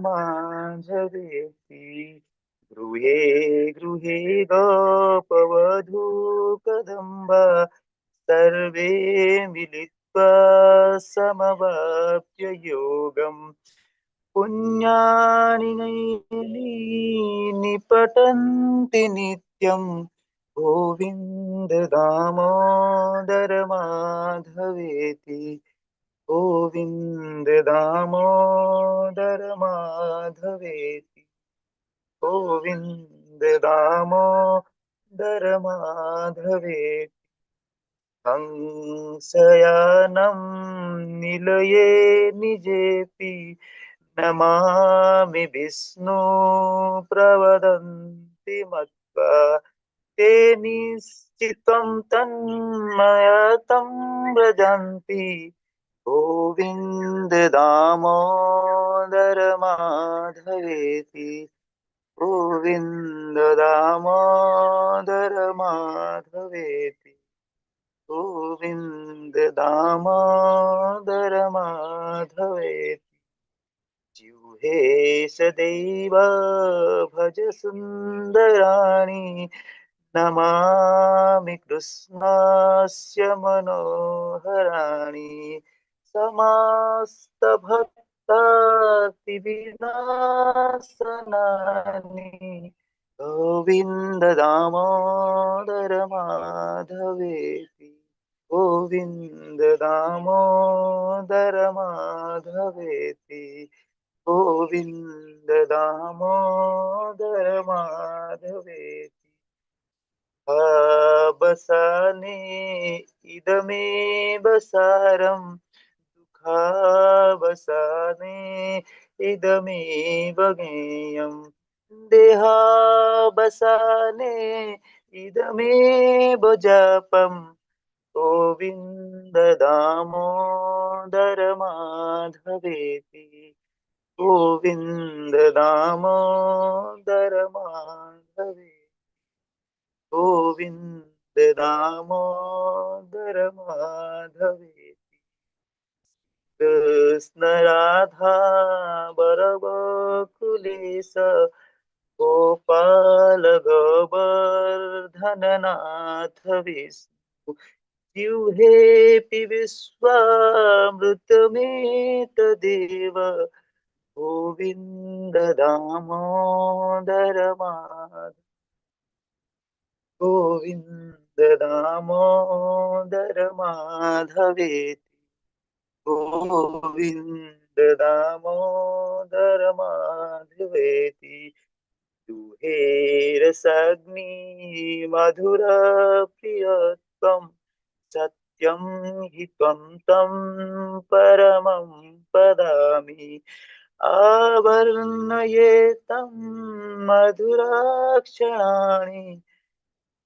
माधवेति गृहे गृहे गोपवधूकदम्बा सर्वे मिलित्वा समवाप्य योगम् पुण्यानि नैमिषारण्ये निपतन्ति नित्यम् गोविन्द दामोदर माधवेति गोविन्द दामोदर माधवेति गोविन्द दामोदर माधवेति हंसयानं निलये निजेऽपि नमामि विष्णु प्रवदन्ति मत्वा ते निश्चितं तन्मयतं व्रजन्ति गोविन्द दामोदर माधवेति गोविन्द दामोदर माधवेति गोविन्द दामोदर माधवेति जिह्वे सदैव भज सुन्दराणि नमामि कृष्णस्य मनोहराणि समस्तभक्तातिविनाशनानि गोविन्द दामोदर माधवेति गोविन्द दामोदर माधवेति गोविन्द दामोदर माधवेति बसाने इदमेव सारं दुःखावसाने इदमेव ज्ञेयम् देहावसाने इदमेव जापम् गोविन्द दामोदर माधवेति गोविन्द दामोदर माधवेति गोविन्द दामोदर माधवेति कृष्ण राधा वरवकुलेश गोपाल गोवर्धननाथ विष्णु जिह्वेऽपि विश्वामृतमेतदेव गोविन्द दामोदर माधव गोविन्द दामोदर माधवेति गोविन्द दामोदर माधवेति दुहेरसग्नि मधुर प्रियत्वं सत्यं हि त्वं तं परमं पदामि आवर्णयेतं मधुराक्षराणि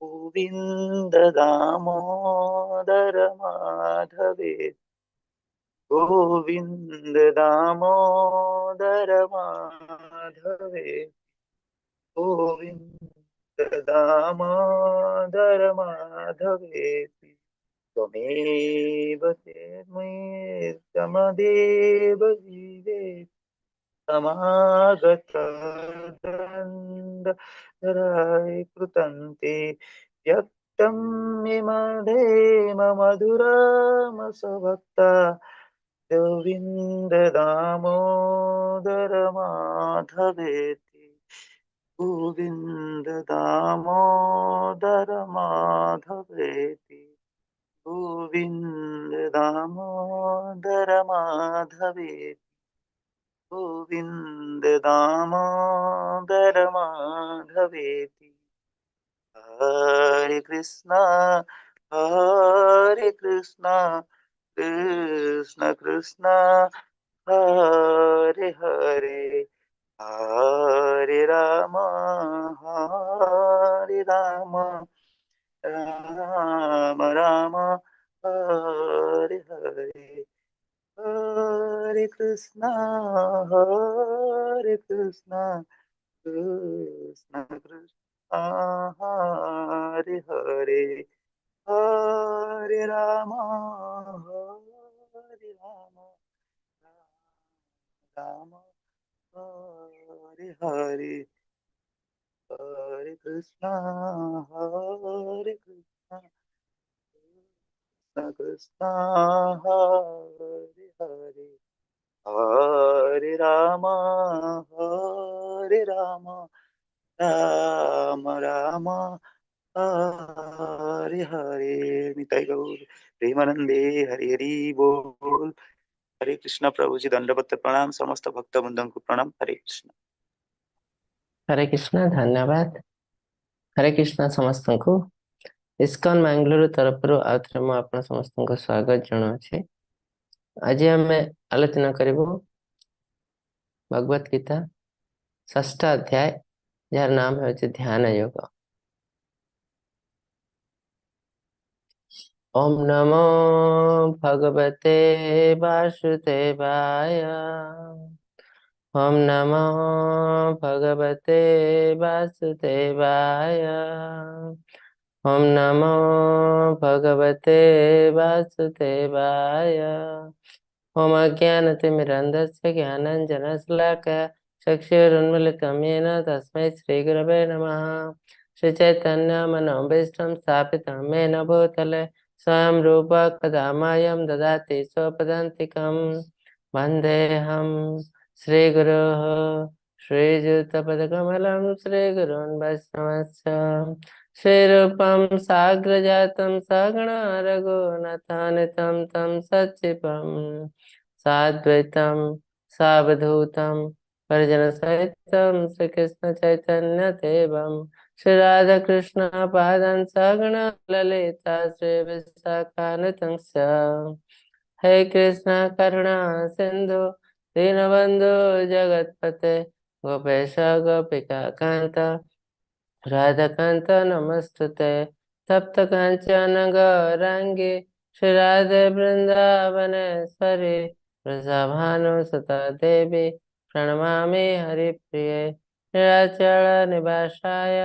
गोविन्द दामोदर माधवेति गोविन्द दामोदर माधवेति गोविन्द दामोदर माधवेति त्वमेव चेन्मयेतमदेव जीवे समागतदन्तराय कृतन्ते व्यक्तं विमधेम मधुरमसभक्ता गोविन्द दामोदर माधवेति गोविन्द दामोदर माधवेति गोविन्द दामोदर माधवेति गोविन्द दामोदर माधवेति हरे कृष्णा कृष्ण कृष्ण हरे हरे हरे राम राम राम हरे हरे हरे कृष्णा कृष्ण कृष्ण हरे हरे हरे राम राम हरे हरे कृष्णा हरे कृष्णा कृष्ण कृष्णा हरे हरे हरे राम हरे राम राम राम हरे हरे निताई गौर प्रेमानंदे हरि हरि बोल। हरे कृष्ण प्रभु जी दंडवत प्रणाम समस्त भक्त बृंदों को प्रणाम। हरे कृष्ण। हरे कृष्ण धन्यवाद। हरे कृष्ण समस्तଙ୍କୁ इस्कॉन मैंगलोर तरफରୁ आउଥରେ ମୁଁ ଆପଣ ସମସ୍ତଙ୍କୁ ସ୍ୱାଗତ ଜଣାଉଛି। ଆଜି ଆମେ ଆଲୋଚନା କରିବୁ ଭଗବତ ଗୀତା ଷଷ୍ଠ ଅଧ୍ୟାୟ ଯାହାର ନାମ ହେଉଛି ଧ୍ୟାନ ଯୋଗ। ओम नमो भगवते वासुदेवाय। ओम नमो भगवते वासुदेवाय। ओम नमो भगवते वासुदेवाय। ओम अज्ञानतिमिरन्धस्य ज्ञानाञ्जनशलाकया चक्षुरुन्मीलितं येन तस्मै श्रीगुरवे नमः। श्रीचैतन्यमनोभीष्टं स्थापितं येन भूतले स्वयं रूप कदा मह्यं ददाति स्वपदान्तिकं। वन्देऽहं श्रीगुरोः श्रीयुतपदकमलं श्रीगुरून् वैष्णवस्य श्रीरूपं साग्रजातं सगणा रघुनाथान्वितं तं सच्चिवं साद्वैतं सावधूतं परिजनसहितं श्रीकृष्ण चैतन्यदेवं श्री राधा कृष्ण पादान् सगणा ललिता श्री विशाखान्वितं हे कृष्ण करुणा सिंधु दीनबंधु जगतपते गोपेश गोपिका कांत राधाकांत नमस्तुते तप्त कांचन गौरांगी श्री राधे वृंदावनेश्वरी वृषभानुसुता देवी प्रणमामि हरिप्रिये निराचल निवासाय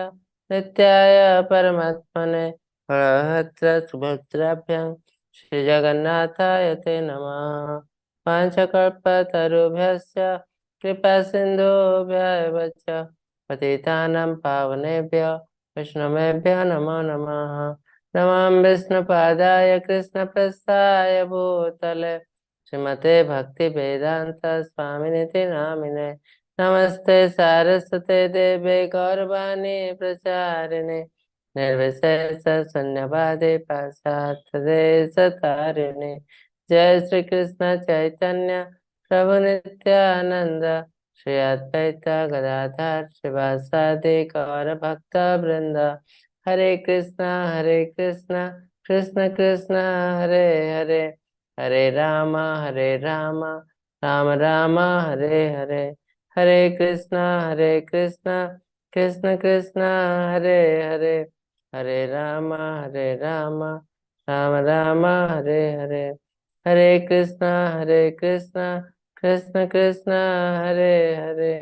नित्याय परमात्मने बलभद्र सुभद्राभ्यां श्री जगन्नाथाय ते नमः। पांचकल्पतरुभ्यश्च कृपा सिन्धुभ्यः च पतितानां पावनेभ्यो वैष्णवेभ्यो नमो नमः। नमामि विष्णुपादाय कृष्णप्रस्थाय भूतले श्रीमते भक्तिवेदान्त स्वामिनिति नामिने। नमस्ते सारस्वते देवे गौरवाणी प्रचारिणे निर्विशेष शून्यवादे पाश्चात्यदेशतारिणे। जय श्री कृष्ण चैतन्य प्रभु नित्यानंद श्री अद्वैत गदाधर शिवासादि गौर भक्त वृंद। हरे कृष्ण कृष्ण कृष्ण हरे हरे हरे राम राम राम हरे हरे हरे कृष्ण कृष्ण कृष्ण हरे हरे हरे राम राम राम हरे हरे हरे कृष्ण कृष्ण कृष्ण हरे हरे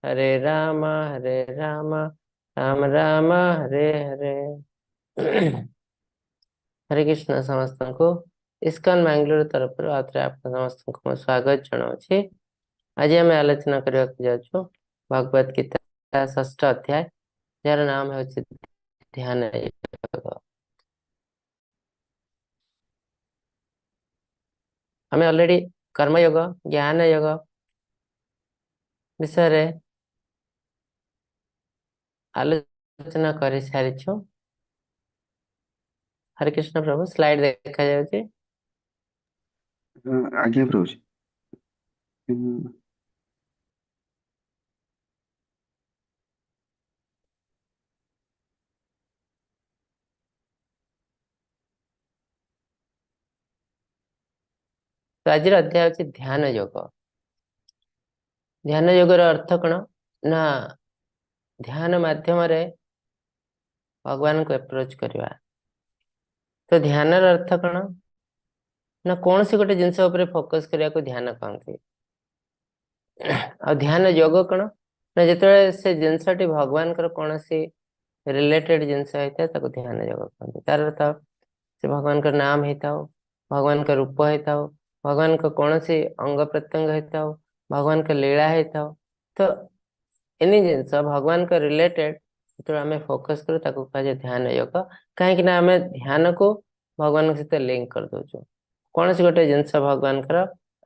हरे राम राम राम हरे हरे। हरे कृष्ण समस्तଙ୍କୁ इस्कॉन मैंगलोर तरफରୁ आउଥରେ ଆପଣ ସମସ୍ତଙ୍କୁ ମୁଁ ସ୍ୱାଗତ ଜଣାଉଛି। ଆଜି ଆମେ ଆଲୋଚନା କରିବାକୁ ଯାଉଛୁ ଭଗବତ ଗୀତା ଷଷ୍ଠ ଅଧ୍ୟାୟ ଯାହାର ନାମ ହେଉଛି ଧ୍ୟାନ ଯୋଗ। ଆମେ ଅଲରେଡି କର୍ମଯୋଗ ଜ୍ଞାନ ଯୋଗ ବିଷୟରେ ଆଲୋଚନା କରି ସାରିଛୁ। हरे कृष्ण प्रभु स्लाइड देखा जाଉଛି। आज्ञा प्रभु जी। तो आज अध्याय ହେଉଛି ଧ୍ୟାନ ଯୋଗ। ଧ୍ୟାନ ଯୋଗର ଅର୍ଥ କ'ଣ ନା ଧ୍ୟାନ ମାଧ୍ୟମରେ ଭଗବାନଙ୍କୁ ଆପ୍ରୋଚ କରିବା। ତ ଧ୍ୟାନର ଅର୍ଥ କ'ଣ ନା କୌଣସି ଗୋଟେ ଜିନିଷ ଉପରେ ଫୋକସ କରିବାକୁ ଧ୍ୟାନ କହନ୍ତି। ଆଉ ଧ୍ୟାନ ଯୋଗ କ'ଣ ନା ଯେତେବେଳେ ସେ ଜିନିଷଟି ଭଗବାନଙ୍କର କୌଣସି ରିଲେଟେଡ ଜିନିଷ ହେଇଥାଏ ତାକୁ ଧ୍ୟାନ ଯୋଗ କହନ୍ତି। ତାର ଅର୍ଥ ସେ ଭଗବାନଙ୍କର ନାମ ହେଇଥାଉ, ଭଗବାନଙ୍କ ରୂପ ହେଇଥାଉ, ଭଗବାନଙ୍କ କୌଣସି ଅଙ୍ଗ ପ୍ରତ୍ୟଙ୍ଗ ହେଇଥାଉ, ଭଗବାନଙ୍କ ଲୀଳା ହେଇଥାଉ, ତ एनी जिनस भगवान को रिलेटेड जो आम फोकस करूँ ताको कहुए ध्यान योग। कहीं आम ध्यान को भगवान सहित लिंक कर दौचु कौन गोटे जिनस भगवान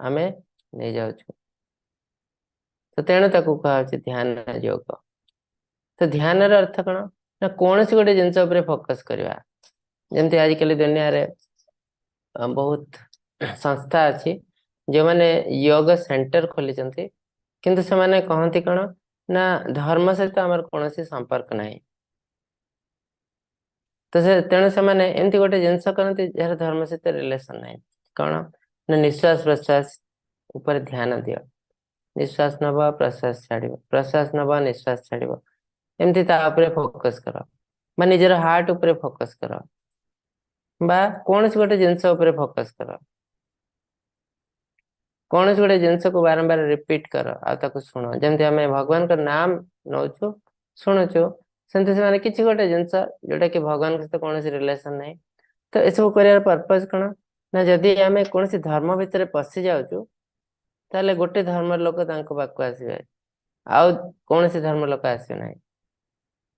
आम नहीं जाऊँ तो तेणु ताको कहुचे ध्यान योग। तो ध्यान अर्थ कौन ना कौन गोटे जिनस फोकस करवा जमती आजिकल दुनिया रे बहुत संस्था अच्छी जो मैंने योग सेंटर खोली किंतु से माने कहती कौन ना धर्म सहित आमर कौन संपर्क नहीं तो से तेणु से माने एमती गोटे जिनस करती जार धर्म सहित रिलेशन नहीं कौन ना निश्वास प्रश्वास ऊपर ध्यान दियो निश्वास नब प्रश्वास छाड़ प्रश्वास नब निश्वास छाड़ एमती फोकस कर बा निजर हार्ट ऊपर फोकस कर बा कौन गोटे जिनस फोकस कर कौन गोटे जिनस को बारंबार रिपीट कर आउ शुण जमी आम भगवान का नाम नौचु शुणुचु सेमती से किसी गोटे जिनस जोटा कि भगवान के सहित कौन रिलेशन नहीं तो यह सब कर पर्पज कौन ना जदि आम कौन धर्म भितर पशि जाऊँ ताले गोटे धर्म लोक पाक आसवे आउ कौन धर्म लोक आसवे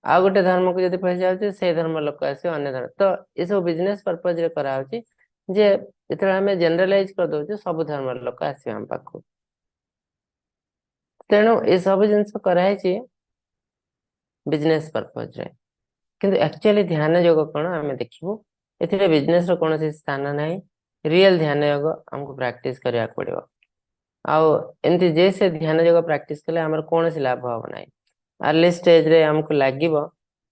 आउ गोटे धर्म को जब पशि जाऊँ से धर्म लोक आसवे अन्य धर्म तो ये सब बिजनेस पर्पज रे कराउची जे जो आम जनरलाइज कर दौर सब धर्म लोक आसवे आम पाक तेणु ये सब जिन कराई बिजनेस पर्पज रे किंतु एक्चुअली ध्यान योग कौन आम देखू ए बिजनेस कौन स्थान ना रियल ध्यान योग आमको प्रैक्टिस करने पड़ो आउ एमती जे से ध्यान योग प्रैक्टिस कले आमर कौन लाभ हम ना अर्ली स्टेज रे हमको लगे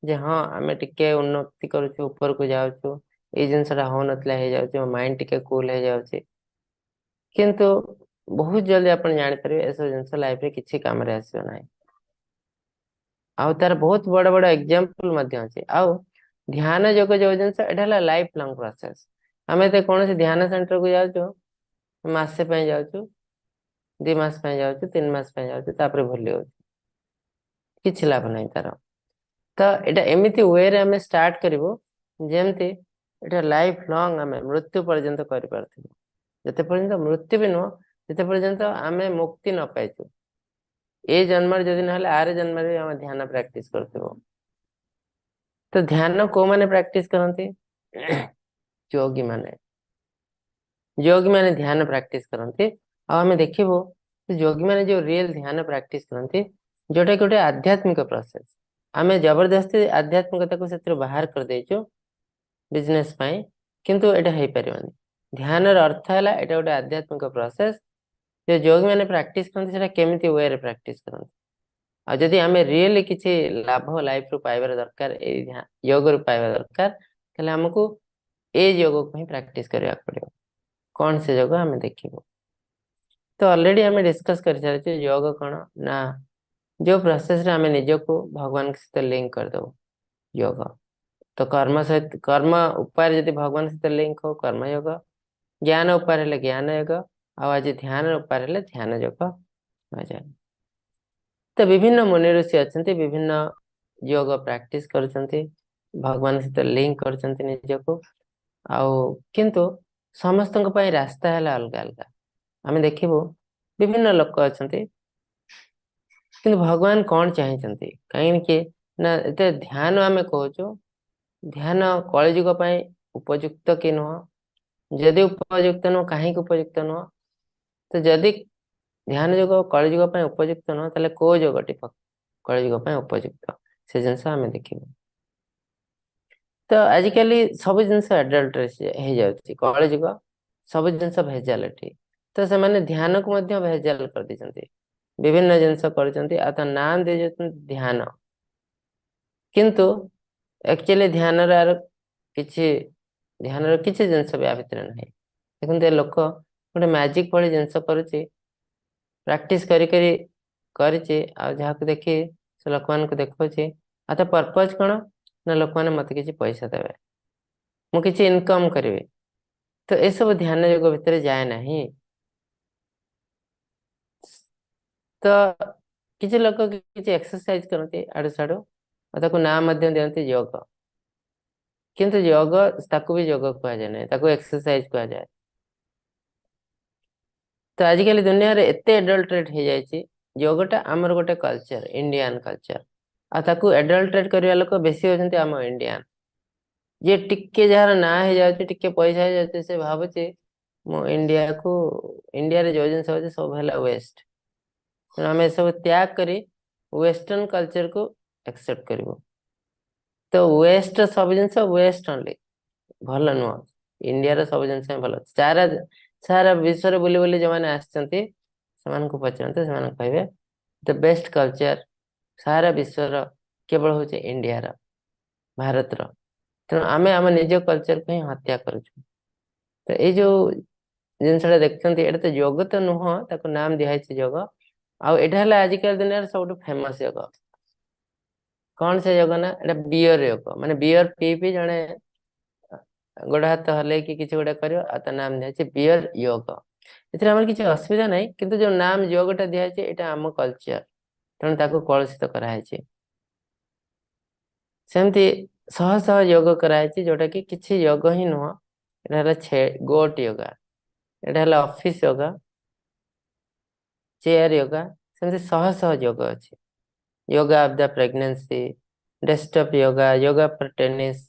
जे हाँ आम टिके उन्नति करुचु ऊपर को जाऊँ ये जिनसा हो ना माइंड टिके कूल हो जाऊँ किंतु बहुत जल्दी आप जापर ए सब जिन लाइफ रे किसी काम आसो ना आउ तार बहुत बड़ बड़ एग्जांपल अच्छे आउ ध्यान योग जो जिनस एटा लाइफ लॉन्ग प्रोसेस आम तो कौन ध्यान सेंटर को जाऊँ मसे जाऊँ 2 मास जाऊँ 3 मास जाऊँ भूली जाऊँ किसी लाभ नहीं तार तो यहाँ एमती वे रे आम स्टार्ट करूँ जमती एटा लाइफ लॉन्ग आम मृत्यु पर्यंत कर जिते पर्यंत मृत्यु भी नुह जिते पर्यंत आम मुक्ति न पाइचु ए जन्म जदि ना आर जन्म आम ध्यान प्रैक्टिस करथिबो तो ध्यान को माने प्रैक्टिस करती योगी माने ध्यान प्रैक्टिस करती आम देखिबो योगी माने जो रियल ध्यान प्रैक्टिस करती जोटा गोटे आध्यात्मिक प्रोसेस आम जबरदस्ती आध्यात्मिकता को से बाहर कर देचु बिजनेस किंतु एटा हो पारिबनी ध्यान अर्थ है एटा गोटे आध्यात्मिक प्रोसेस जो योगी मैंने प्रैक्टिस करते केमिति वे रे प्रैक्टिस करते आ जदि आम रियली किसी लाभ लाइफ रू पाइबार दरकार योग रू पाइबा दरकार ताले हमको ए योग को ही प्रैक्टिस करने पड़ो कौन से योग आम देखिबो तो ऑलरेडी आम डिस्कस कर सारी योग कौन ना जो प्रोसेस रे आम निजको भगवान के सहित लिंक कर दो योग तो कर्म सहित कर्म उपाय यदि भगवान सहित लिंक हो कर्म योग ज्ञान उपाय हेले ज्ञान योग आज ध्यान उपाय हेले ध्यान योग आ जाए तो विभिन्न मुनि ऋषि अच्छा विभिन्न योग प्रैक्टिस करछंती भगवान सहित लिंक करछंती निजको आउ किंतु समस्त रास्ता है अलग अलग आम देखिबू विभिन्न लोक अच्छा किंतु भगवान कौन चाहिए कहीं ना एते ध्यान आम कहूँ ध्यान कलिजुग उपयुक्त कि नुह जदि उपयुक्त नुह कहीं उपयुक्त नुह तो जदि ध्यान योग कलिजुग उपयुक्त नुह ताले को योगटी कलिजुग उपयुक्त से जिनस आम देखिए तो आजिकल सब जिनस एडल्ट्रेस हो जाऊँगी कलिजुग सब जिनस भेजालिटी तो से माने ध्यान को भेजाल कर देते विभिन्न जिनस कर नाम दे ध्यान किंतु एक्चुअली ध्यान किसी ध्यान किसी जिनस भी भितर ना देखते लोक गोटे मैजिक भाई जिनस करुच्ची प्रैक्टिस जहाँ देखी से लोक मान देखा आ तो पर्पज कौन ना लोक मैंने मत किसी पैसा देवे मुझे इनकम करी तो ये सब ध्यान योग भितर जाए ना तो किसी लोक किसी एक्सरसाइज करते आड़ू साड़ू नाम दिखती योग किंतु योग ताकू भी योग कह जाए ताकू एक्सरसाइज कह जाए तो आजिकल दुनिया रे एते एडल्ट्रेट हो जाए योगटा आमर गोटे कल्चर इंडियन कल्चर आ ताकू एडल्ट्रेट करने लोक बेसी होती आम इंडियन जे टिके जार ना हो जाए टिके पैसा हो जाए से भावुचे मो इंडिया को इंडिया रे जो जिनस होचे सब है वेस्ट आम सब त्याग करी वेस्टर्न कल्चर को एक्सेप्ट करू तो वेस्ट सब जिनस वेस्ट ओनली भल नुह इंडिया सब जिनस भल सारा सारा विश्व बुली बुली जो मैंने आसचंती पचारते से कहे द बेस्ट कल्चर सारा विश्वर केवल हूँ इंडिया भारत तेणु आम आम निज कल्चर को ही हत्या कर तो ये जो जिनसा देखते ये तो योग तो नुह ताको नाम दिखाई योग आउ आजिकल दुनिया सब फेमस योग कौन से योग ना ये बियर योग माने बियर पी पी जड़े गोड़ हाथ हल कि गोटे कर नाम दिखाई बियर योग एम किसी असुविधा ना कि जो नाम योगटा दिखाई यहाँ आम कल्चर तेणु ताको कलुषित कराई सेमती शह शह योग कराई जोटा कि किसी योग ही नुह ये गोट योगा यहाँ ऑफिस योगा चेयर योगा सेमती शह शह योग अच्छे yoga of the pregnancy desktop yoga yoga for tennis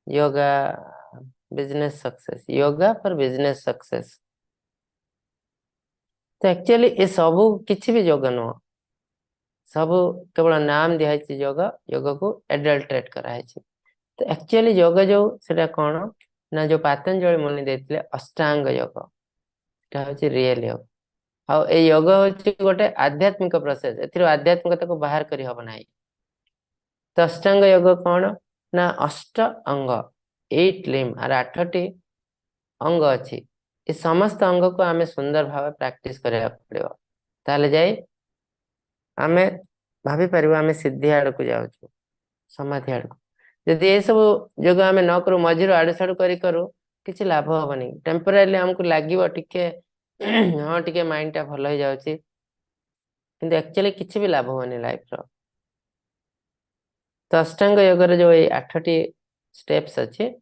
yoga business success yoga for business success तो एक्चुअली ये सब किसी भी योग नुह सब केवल नाम दिखाई योग योग को एडल्ट्रेट कराई तो एक्चुअली योग जो सेटा कौन ना जो पतंजलि मुनि देते अष्टांग योग हूँ रियल योग आउ ए योग हूँ गोटे आध्यात्मिक प्रोसेस आध्यात्मिकता को बाहर करी हब ना तो अष्टांग योग कौन ना अष्ट अंग 8 लिम्ब आर 8टी अंग अच्छी ये समस्त अंग को आम सुंदर भाव प्रैक्टिस करिया पड़ो ताले जाई आमे भाभी पारिबो आमे सिद्धि आड़ को जाउछु समाधि आड़ को यदि ये सब योग आम न करू मझिर आड़ू साड़ू करू किसी लाभ हेनी टेम्पोरारी आमको लगे टिके हाँ टिके माइंड टा भल हो जाउछि किंतु एक्चुअली किसी भी लाभ होनी लाइफ रो तो अष्टांग योग रे जो ये 8टी स्टेप्स अच्छे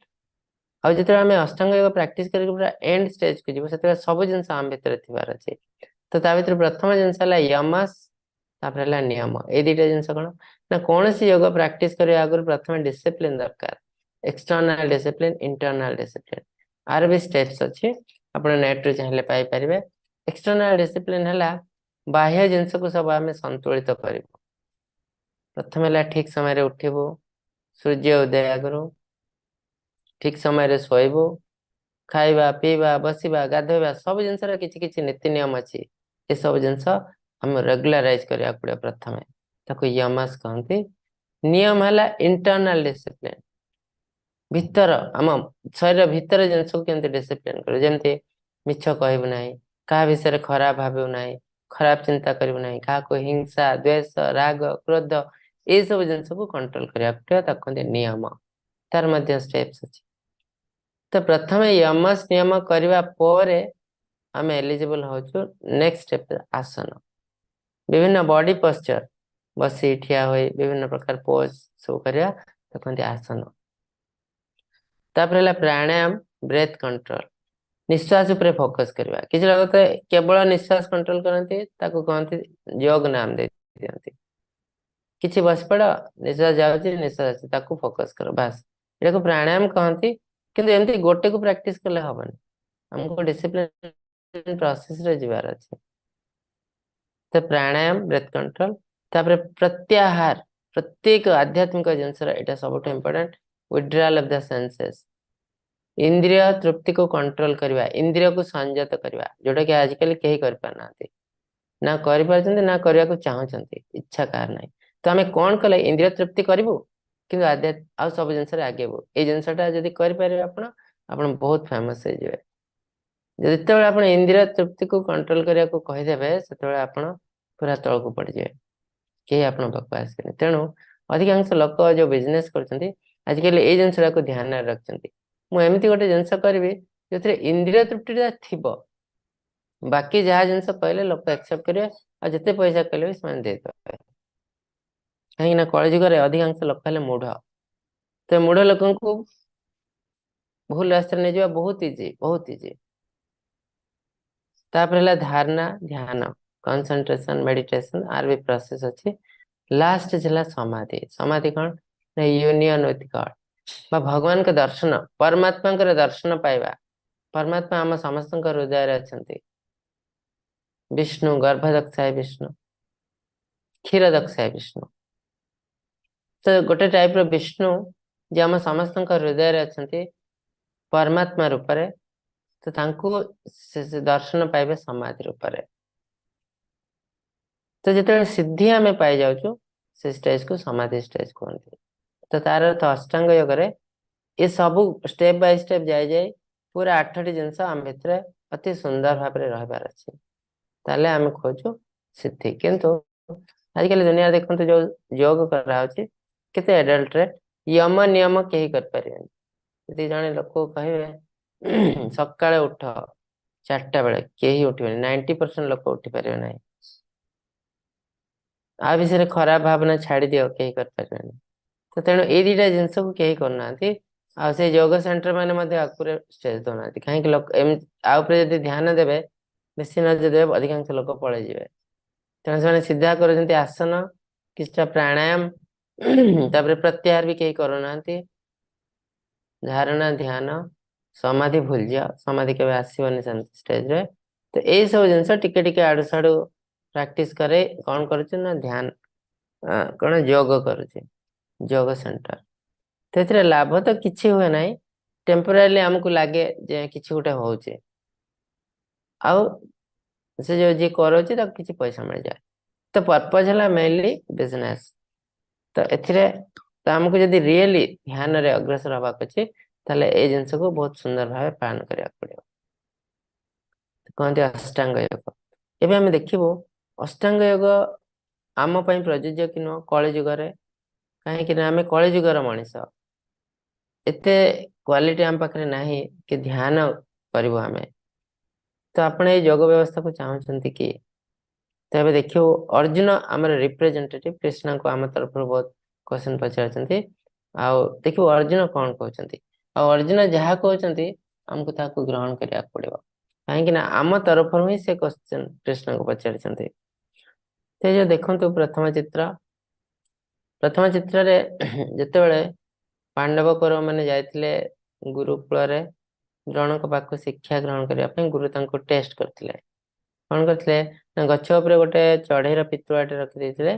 आउ जो आम अष्टांग योग प्रैक्टिस करके पूरा एंड स्टेज को जीव से सब जिन आम भितर थिबार अच्छे तो ता भीतर प्रथम जिनस यमस तापर नियम ये दुटा जिन कौन ना कौन सी योग प्रैक्टिस करने आगे प्रथम डिसिप्लिन दरकार एक्सटर्नल डिसिप्लिन इंटरनल डिसिप्लिन आर भी स्टेप्स अच्छे आप नेट रे चाहिए पाइपर एक्सटर्नल डिसिप्लिन है बाह्य जिनस को सब आम संतुलित कर प्रथम है ठीक समय उठबू सूर्य उदय करू ठीक समय शोबू खाइबा पीवा बसवा गाधोवा सब जिनस किसी किसी नीति नियम अच्छी ये सब जिनस हम रेगुलराइज करिया पड़े प्रथम ताको यमस कहते नियम है इंटरनल डिसिप्लिन भितर आम शरीर भितर जिनस को केमती डिसिप्लिन कर जमती मिछ कहबू ना क्या विषय खराब भावू ना खराब चिंता करू ना क्या हिंसा द्वेष राग क्रोध ये सब जिनस को कंट्रोल करिया पड़े ताको नियम तार मध्य स्टेप्स अच्छी तो प्रथम यमस नियम करने पर आम एलिजिबल हो नेक्स्ट स्टेप आसन विभिन्न बॉडी पोस्चर बसी ठिया हुई विभिन्न प्रकार पोज सब करवा तो कहते आसन तापर प्राणायाम ब्रेथ कंट्रोल निश्वास उपरे फोकस करवा किसी लोग तो केवल निश्वास कंट्रोल करते कहते योग नाम दे दियंती किसी बस पड़ निश्वास जाऊँगी निश्वास फोकस कर बास ये प्राणायाम कहती किंतु एमती गोटे को प्रैक्टिस कले हबनी हमको डिसिप्लिन प्रोसेस रे जीवार अच्छे तो प्राणायाम ब्रेथ कंट्रोल तापर प्रत्याहार प्रत्येक आध्यात्मिक जिनस यहाँ सब important withdrawal of the senses इंद्रिय तृप्ति को कंट्रोल करवा इंद्रिय को संयत करवा जोटा कि आजिकल कहीं कर पाना ना कर ना करने को चाहते इच्छा कार ना तो आम कौन कले इंद्रिय तृप्ति करूँ कि आध्यात्म सब जिनस आगे ये जिनसा जब करें आप बहुत फेमस हो जिते आप इंद्रिय तृप्ति को कंट्रोल करने को कहीदेवे से पूरा तल को पड़ जाए कहीं आप पाक आसने तेणु अधिकांश लोक जो बिजनेस कर आजिकल ये जिनसा को ध्यान रखते मुझे गोटे जिनस करी जो इंद्रिय तृप्ति थी बाकी जहाँ जिनस कहले लोक एक्सेप्ट करेंगे और जिते पैसा कहले से दे कहीं कलजुग अधिकांश लोक मूढ़ तो मूढ़ लोक भूल रास्ता नहीं जावा बहुत इजी तापर धारणा ध्यान कंसंट्रेशन मेडिटेशन आर भी प्रोसेस अच्छी लास्ट थिला समाधि समाधि कौन यूनियन विथ गॉड बा भगवान के दर्शन परमात्मा के दर्शन पाइबा परमात्मा आम समस्त हृदय अच्छा विष्णु गर्भदक्षाय विष्णु क्षीरदक्षाय विष्णु तो गोटे टाइप रो विष्णु जे आम समस्त हृदय अच्छा परमात्मा रूप रे तो तांको से दर्शन पाइबे समाधि रूप रे तो जिते सिद्धि आम पाई जाऊँ से स्टेज को समाधि स्टेज कहते तो तार अर्थ अष्टांग योग ये सब स्टेप बाय स्टेप जाए जाए पूरा 8टी जिनस आम भितर अति सुंदर भाव में रहार अच्छे ताले आम खोजु सिद्धि किंतु आजिकल दुनिया देखते जो योग कराऊँच केते एडल्ट्रेट यम नियम कहीं कर जड़े लोक कहे सकाଳେ उठ 4टा बेले कहीं उठे 90% लोक उठी पारे ना आ विषय खराब भावना छाड़ी दियो कहीं कर तो तेणु ये दुटा जिनस को कहीं करना आ से योग सेंटर मैंने स्टेज दौना कहीं आदि ध्यान देवे बेसी नजर देवे अधिकांश लोक पलि जाए तेणु से सीधा कर आसन किछटा प्राणायाम तापर प्रत्याहार भी कहीं करूना धारणा ध्यान समाधि भूल जाओ समाधि के आसवनी स्टेज रे तो यही सब जिन टिके टिके आड़ू साड़ू प्रैक्टिस करे कौन कर ध्यान कौन योग करुचे योग सेंटर तो लाभ तो किसी हुए ना टेम्पोरारी आमको लगे जे किसी गोटे होचे आउ से जो जी करोचे तो किसी पैसा मिल जाए तो पर्पज है मेनली बिजनेस तो एथिरे तो आमको जब रियली ध्यान रे अग्रसर हवा अच्छे ताले ए जिनस को बहुत सुंदर भाव पालन करिया पड़ियो कहते अष्टांग योग एबे हम देखिबो अष्टांग योग आम पई प्रयोज्य कि न कलि जुग रे काहे कि ना आमे कलि जुगर मनीष एते क्वालिटी आम पाखरे नाही कि ध्यान करिवो आमे तो आपण ए योग व्यवस्था को चाहउछंती कि तबे देखियो अर्जुन आमर रिप्रेजेंटेटिव कृष्ण को आम तरफ बहुत क्वेश्चन पचारछंती आ देखियो अर्जुन कौन कहउछंती आ अर्जुन जहा कहउछंती हमको ताको ग्रहण करिया पड़िबो काहे कि ना आम तरफ ही से क्वेश्चन कृष्ण को पचारछंती ते जो देखंतु प्रथम चित्र रे जते बेले पांडव कौरव माने जाइतिले गुरुकुल रे द्रोणक पाखु शिक्षा ग्रहण करिया पई गुरु तांको टेस्ट करथिले कौन करथिले ना गछ ऊपर गोटे चढ़ेर पितुआटे रखि देथिले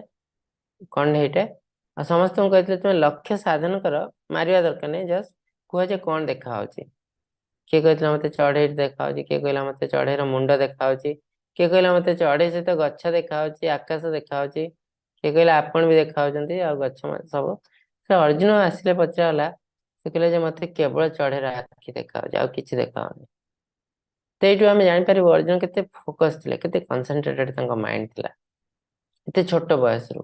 कंढेईटे आ समस्त कहते तुम लक्ष्य साधन कर मारिया दरकार नहीं जस्ट कह जे कौन देखा किए कहला मत चढ़ई देखा किए कहला मत चढ़ईर मुंड देखा किए कहला मत चढ़ई सहित गछ देखा आकाश देखा किए कहला आपण भी देखा गछ सब से अर्जुन आसिले पचारला से कहले मत केवल चढ़ईर आखि देखा कि देखा तो ये आम जापर अर्जुन के फोकस थे के कनसेंट्रेटेड माइंड थिला एते छोट बयस रु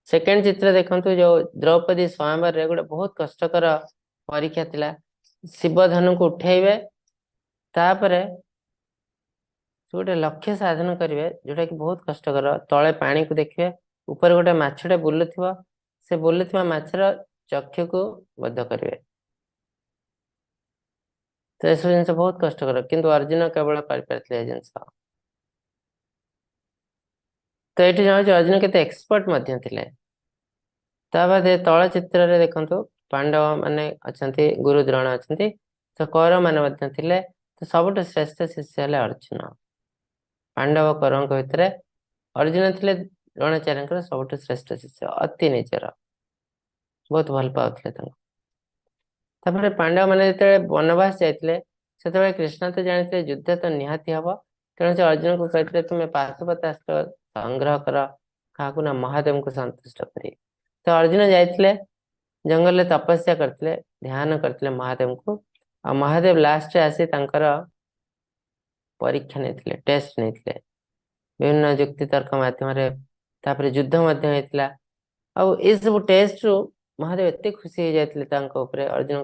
सेकेंड चित्र देखु जो द्रौपदी स्वयंवर रे गोटे बहुत कष्टकर परीक्षा थिला शिव धनु को उठेबे तापरे गोटे लक्ष्य साधन करेंगे जोटा कि बहुत कष्टकर तले पानी को देखिए ऊपर गोटे माछटे बुलुथिबो से बुलुथिबा माछर चक्षु को बद्ध करेंगे तो यह जिन बहुत कष्टकर किंतु अर्जुन केवल पारे जिनस तो ये जान अर्जुन के एक्सपर्ट थे ताद तल चित्र रे देखंतु पांडव माने अच्छे गुरु द्रोण अच्छे तो कौरव माने तो सबुठ श्रेष्ठ शिष्य है अर्जुन पांडव कौरव भितर अर्जुन थे द्रोणाचार्य सबुठ श्रेष्ठ शिष्य अति निजर बहुत भल पाते पांडव मैंने जो वनवास जाते से कृष्ण तो जानते युद्ध तो निहाती हम तेणु से अर्जुन को कहते तुम्हें पाशुपतास्त्र संग्रह कर क्या ना महादेव को संतुष्ट कर तो अर्जुन जाते जंगल तपस्या करते ध्यान करते महादेव को आ महादेव लास्ट आसी परीक्षा नहीं टेस्ट नहीं विभिन्न जुक्ति तर्क मध्यम युद्ध सब टेस्ट रु महादेव एत खुशी हो जाते अर्जुन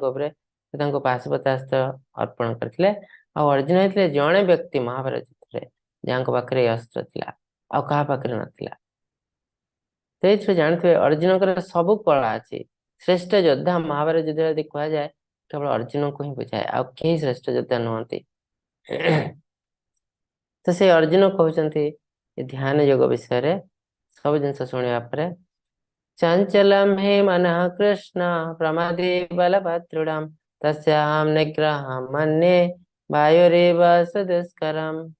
के पाशुपतास्त्र अर्पण करते अर्जुन होते जड़े व्यक्ति महाभारत युद्ध जहाँ पाखे अस्त्र था आखिर नाला तो जानते अर्जुन सब कला अच्छी श्रेष्ठ योद्धा महाभारत युद्ध यदि कह जाए केवल अर्जुन को ही बुझाए आ कहीं श्रेष्ठ योद्धा नुहति तो से अर्जुन कहते ध्यान योग विषय सब जिन शुणा पर चंचलम हे मन कृष्ण प्रमादे बलभद्रुडम तस्याहं निग्रहं मन्ये वायुरेव सदुष्करम।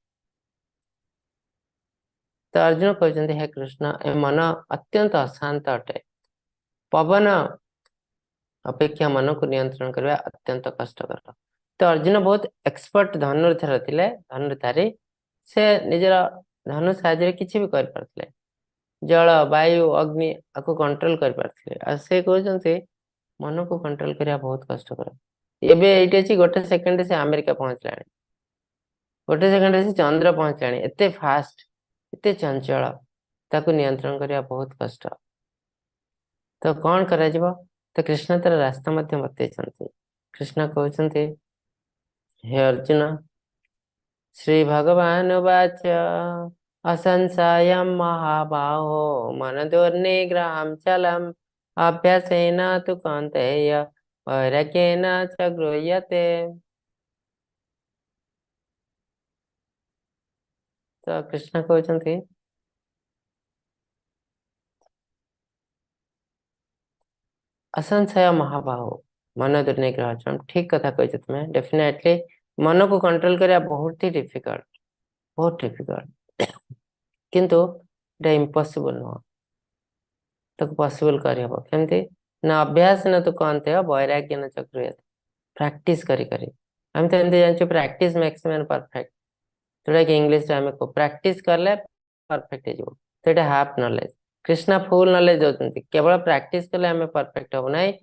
तो अर्जुन कहते हे कृष्ण ए मन अत्यंत अशांत अटे, पवन अपेक्षा मन को नियंत्रण करवा अत्यंत कष्टकर। तो अर्जुन बहुत एक्सपर्ट धनुर्धर थिले, धनुर्धारी से निजर धनु साहाय्य किसी भी कर पारथिले, जल वायु अग्नि आपको कंट्रोल कर पारथिले। आ से कहते मन को कंट्रोल करवा बहुत कष्टकर। एबे एठी अछि गोटे सेकंड से अमेरिका पहुंचलाणी, गोटे सेकंड से चंद्र पहुंचलाणी, एते फास्ट एते चंचल, ताकू नियंत्रण करवा बहुत कष्ट। तो कौन करा जिवो? तो कृष्ण तर रास्ता मध्य बतैछन्ति। कृष्ण कहउछन्ति हे अर्जुन श्री भगवान वाच असंशयं महाबाहो मन दुर्निग्रहं चलम अभ्यासेन तु कौन्तेय वैराग्येन च गृह्यते। तो कृष्ण कहउछन्ति असंशय महाबाहो मन दुर्निग्रह चलम। ठीक कथा कहछ तुमे। डेफिनेटली मन को कंट्रोल करया बहुत ही डिफिकल्ट, बहुत डिफिकल्ट, किंतु एटा इम्पॉसिबल नुह। तो पॉसिबल करहब केमती ना? अभ्यास न तो कहते हो वैराग्य न चक्र प्रैक्टिस करी करी हम तो एमती जानछु प्रैक्टिस मेक्स मैन परफेक्ट, जोटा कि इंग्लिश रे हमें को प्रैक्टिस करले परफेक्ट हे जो। तो एटा half knowledge. Krishna full knowledge दोतंती, केवल प्रैक्टिस करले हमें परफेक्ट हो नहीं।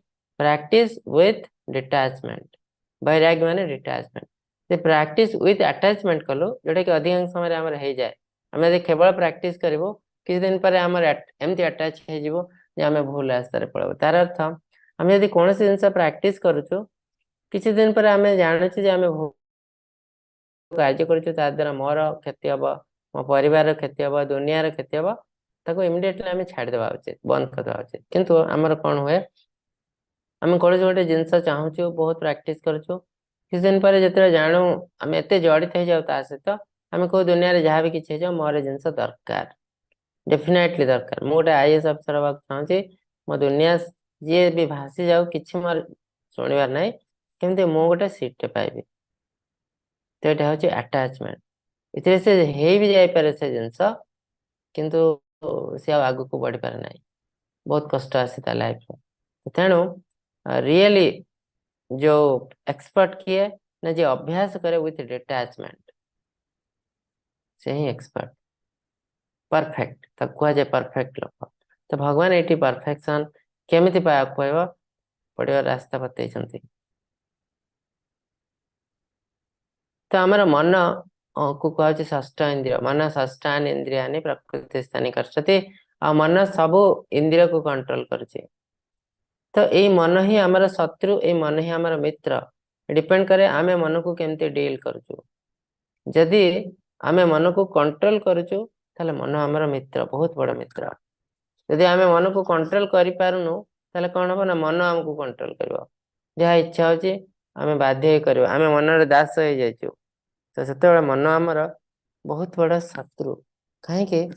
प्रैक्टिस विथ डिटैचमेंट, वैराग्य माने डिटैचमेंट। से प्रैक्टिस विथ अटैचमेंट कलो जोटा कि अधिकांश समय हमर हे जाए। हम यदि केवल प्रैक्टिस करबो किछ दिन पर हमर एमती अटैच हे जीवो जे हमें भूल रास्ता रे पळबो। तार अर्थ हम यदि कोनोसी जिंस प्रैक्टिस करूछु किछि दिन पर हमें जानछु जे हमें कार्य करूछु ता द्वारा मोर क्षति हबो, मो परिवार क्षति हबो, दुनिया रे क्षति हबो, ताको इमीडिएटली हमें छाड़ देबा उचित, बंद कर देबा उचित। किंतु हमर कोन होय हम कोनोसी गोटे जिंस चाहूछु, बहुत प्रैक्टिस करूछु, किछ दिन पर जते जानू हम एते जड़ित हे जाउ ता सहित हम को दुनिया रे जहां भी किछ हे जाउ मोर जिंस दरकार, डेफिनेटली दरकार। मु गोटे आईएएस अफसर हबा चाहूछि, मो दुनिया जे भी भासी जाउ किछ मोर सुनिबार नै, केमते मु गोटे सीट पाइबी। तो एटा होछि अटैचमेंट। इतरे से हे भी जाय पारे से जिंस, किंतु से आगु को बढ़ी पारे नै, बहुत कष्ट आसी ता लाइफ रे। तेणु रियली जो एक्सपर्ट किए ना जे अभ्यास करे विथ डिटैचमेंट से ही एक्सपर्ट, परफेक्ट तक कुआ जे परफेक्ट लोक। तो भगवान एटी परफेक्शन केमिति पाया कहबो पड़ियो रास्ता बतैछन्ति। तो हमर मन को कहछि षष्ठ इंद्रिय, मन षष्ठान इंद्रियानि प्रकृति स्थानी करछति। आ मन सब इंद्रिय को कंट्रोल करछि। तो ए मन ही हमर शत्रु, ए मन ही हमर मित्र, डिपेंड करे आमे मन को केमते डील करछु। जदि आमे मन को कंट्रोल करछु ताले मन हमर मित्र, बहुत बड़ मित्र। यदि आमे मन को कंट्रोल करि पारुनु ताले कोन हो ना मन हमको कंट्रोल करबो, जहा इच्छा होछि आमे बाध्य करबो, आमे मन रे दास हो जाइछु। तो सेते मन हमर बहुत बड़ा शत्रु। काहे के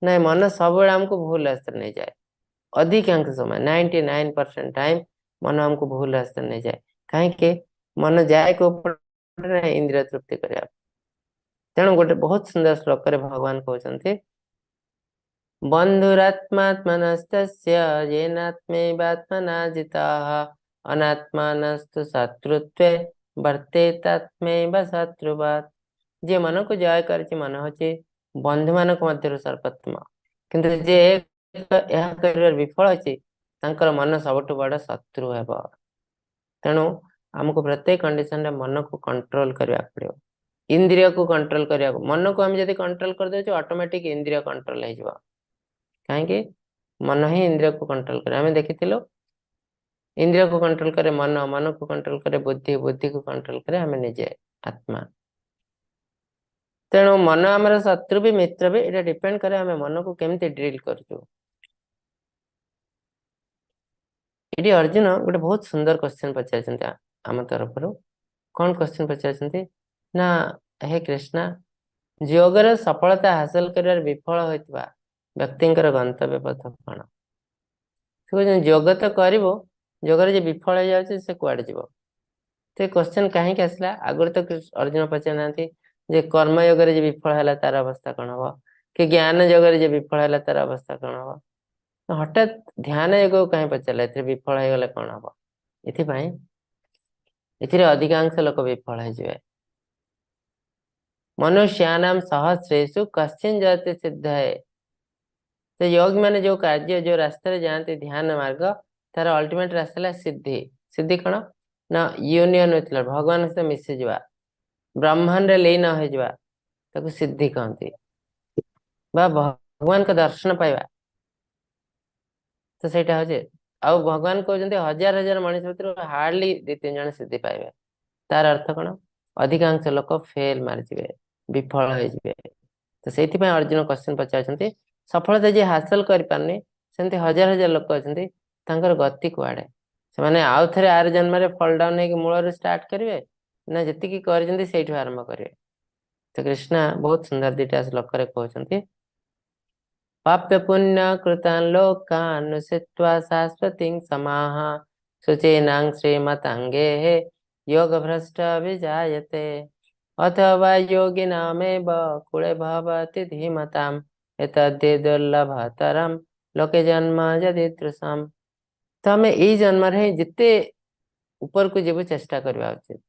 ना मन सब बेला हमको भूल रास्ता नहीं जाए, अधिकांश समय 99% टाइम मन हमको भूल रास्ता नहीं जाए। काहे के मन जाए को इंद्रिय तृप्ति करया। तेणु गोटे बहुत सुंदर श्लोक रे भगवान कहउछन्ति बन्धुरात्मात्मनस्तस्य येनात्मैवात्मना जिताः अनात्मानस्तु शत्रुत्वे वर्तेतात्मैव शत्रुवत्। जे मन को जय करछि मन होछि बंधु मानक मध्यरु सर्वोत्तम, किंतु जे यह करियर विफल अछि तांकर मन सबटु बड़ शत्रु हेबो। तेणु हमको प्रत्येक कंडीशन रे मन को कंट्रोल करबा पड़ियो, इंद्रिय को कंट्रोल करबा। मन को हम यदि कंट्रोल कर देछु ऑटोमेटिक इंद्रिय कंट्रोल हे जिवो। काहे कि मन ही इंद्रिय को कंट्रोल करे। हमें देखिथिलो इंद्रिय को कंट्रोल करे मन, मन को कंट्रोल करे बुद्धि, बुद्धि को कंट्रोल करे हमें निजे आत्मा। तेणु मन हमर शत्रु भी मित्र भी, एटा डिपेंड करे हमें मन को केमते डील करछु। इडी अर्जुन गोटे बहुत सुंदर क्वेश्चन पचारछन्ति आम तरफ। कौन क्वेश्चन पचारछन्ति ना हे कृष्णा ଯୋଗର ସଫଳତା ହାସଲ କରିବାରେ ବିଫଳ ହୋଇଥିବା ବ୍ୟକ୍ତିଙ୍କର ଗନ୍ତବ୍ୟ ପଥ କଣ? ସେ କହୁଛନ୍ତି ଯୋଗ ତ କରିବ, ଯୋଗରେ ଯେ ବିଫଳ ହେଇଯାଉଛି ସେ କୁଆଡେ ଯିବ? ସେ କ୍ୱେଶ୍ଚନ କାହିଁକି ଆସିଲା? ଆଗରୁ ତ ଅର୍ଜୁନ ପଚାରିନାହାନ୍ତି ଯେ କର୍ମଯୋଗରେ ଯେ ବିଫଳ ହେଲା ତାର ଅବସ୍ଥା କଣ ହବ, କି ଜ୍ଞାନ ଯୋଗରେ ଯେ ବିଫଳ ହେଲା ତାର ଅବସ୍ଥା କଣ ହବ? ହଠାତ୍ ଧ୍ୟାନ ଯୋଗକୁ କାହିଁ ପଚାରିଲା? ଏଥିରେ ବିଫଳ ହେଇଗଲେ କଣ ହବ? ଏଥିପାଇଁ ଏଥିରେ ଅଧିକାଂଶ ଲୋକ ବିଫଳ ହେଇଯିବେ। ମନୁଷ୍ୟାନାମ୍ ସହସ୍ରେଷୁ କଶ୍ଚିନ୍ ଜୟତେ ସିଦ୍ଧये। तो योगी मैंने जो कार्य जो रास्ते जाती ध्यान मार्ग तार अल्टीमेट रास्ता है सिद्धि। सिद्धि कौन ना यूनियन विथ लॉर्ड, भगवान सहित मिसी जावा, ब्रह्मांड रे लीन हो जावा, ताको सिद्धि कहती बा भगवान का दर्शन पाइबा। तो सेटा होजे आउ भगवान कहते हजार हजार मनुष्य भितर हार्डली 2-3 जन सिद्धि पाइबे। तार अर्थ कौन? अधिकांश लोक फेल मारिजिबे, विफल हो जिबे। तो सेति पे अर्जुन क्वेश्चन पचारछन्ती सफलता जे हासिल करि पारनी सेमति हजार हजार लोक अछन्ती, तांकर गति कुआडे? से माने आउ थरे आर जन्म रे फॉल डाउन हे मूल रे स्टार्ट करिवे ना जति की करजन्ती सेठु आरंभ करिवे? तो कृष्णा बहुत सुंदर दिटा श्लोक रे कहउछन्ती पाप्य पुण्य कृतान् लोकान् नुसित्वा शाश्वतिं समाः शुचीनां श्रीमताङ्गेः योग भ्रष्ट विजायते अथवा योगिनामेव कुले भवति धीमताम् एतद्धि दुर्लभतरं लोके जन्म यदीदृशम्। तो आम यही जन्म रे जिते ऊपर को जीव चेष्टा करवा उचित।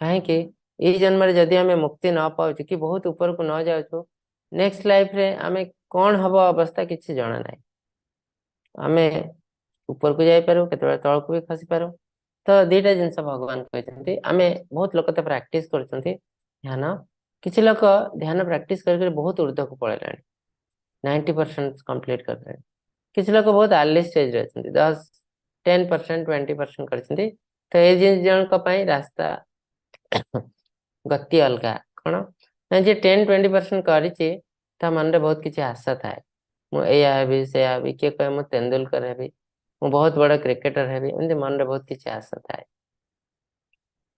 कहीं यही जन्म रे जदि आम मुक्ति न पाऊ कि बहुत ऊपर को न जाऊ, नेक्स्ट लाइफ रे आमे कौन हम अवस्था किसी जना ना। आमे ऊपर को जाई पारू, केतबेले तल को भी खसी पारू। तो दीटा जिनस भगवान कहते आमे बहुत लोक तो प्रैक्टिस करछन्ती ध्यान, किछि लोक ध्यान प्रैक्टिस कर बहुत ऊर्ध्व को पळेलाणी, 90% कंप्लीट करते। किछि लोक बहुत अर्ली स्टेज रे अछन्ती, 10% 20% करछन्ती। तो ए जन को पई रास्ता गति अलगा कौन ना जे 10-20% करिछि ता मन रे बहुत किछि आशा थाए, मु एया हेबी से हेबी, के कहे मु तेंदुलकर हेबी, मु बहुत बड़ा क्रिकेटर हेबी, एमति मन रे बहुत किछि आशा थाए।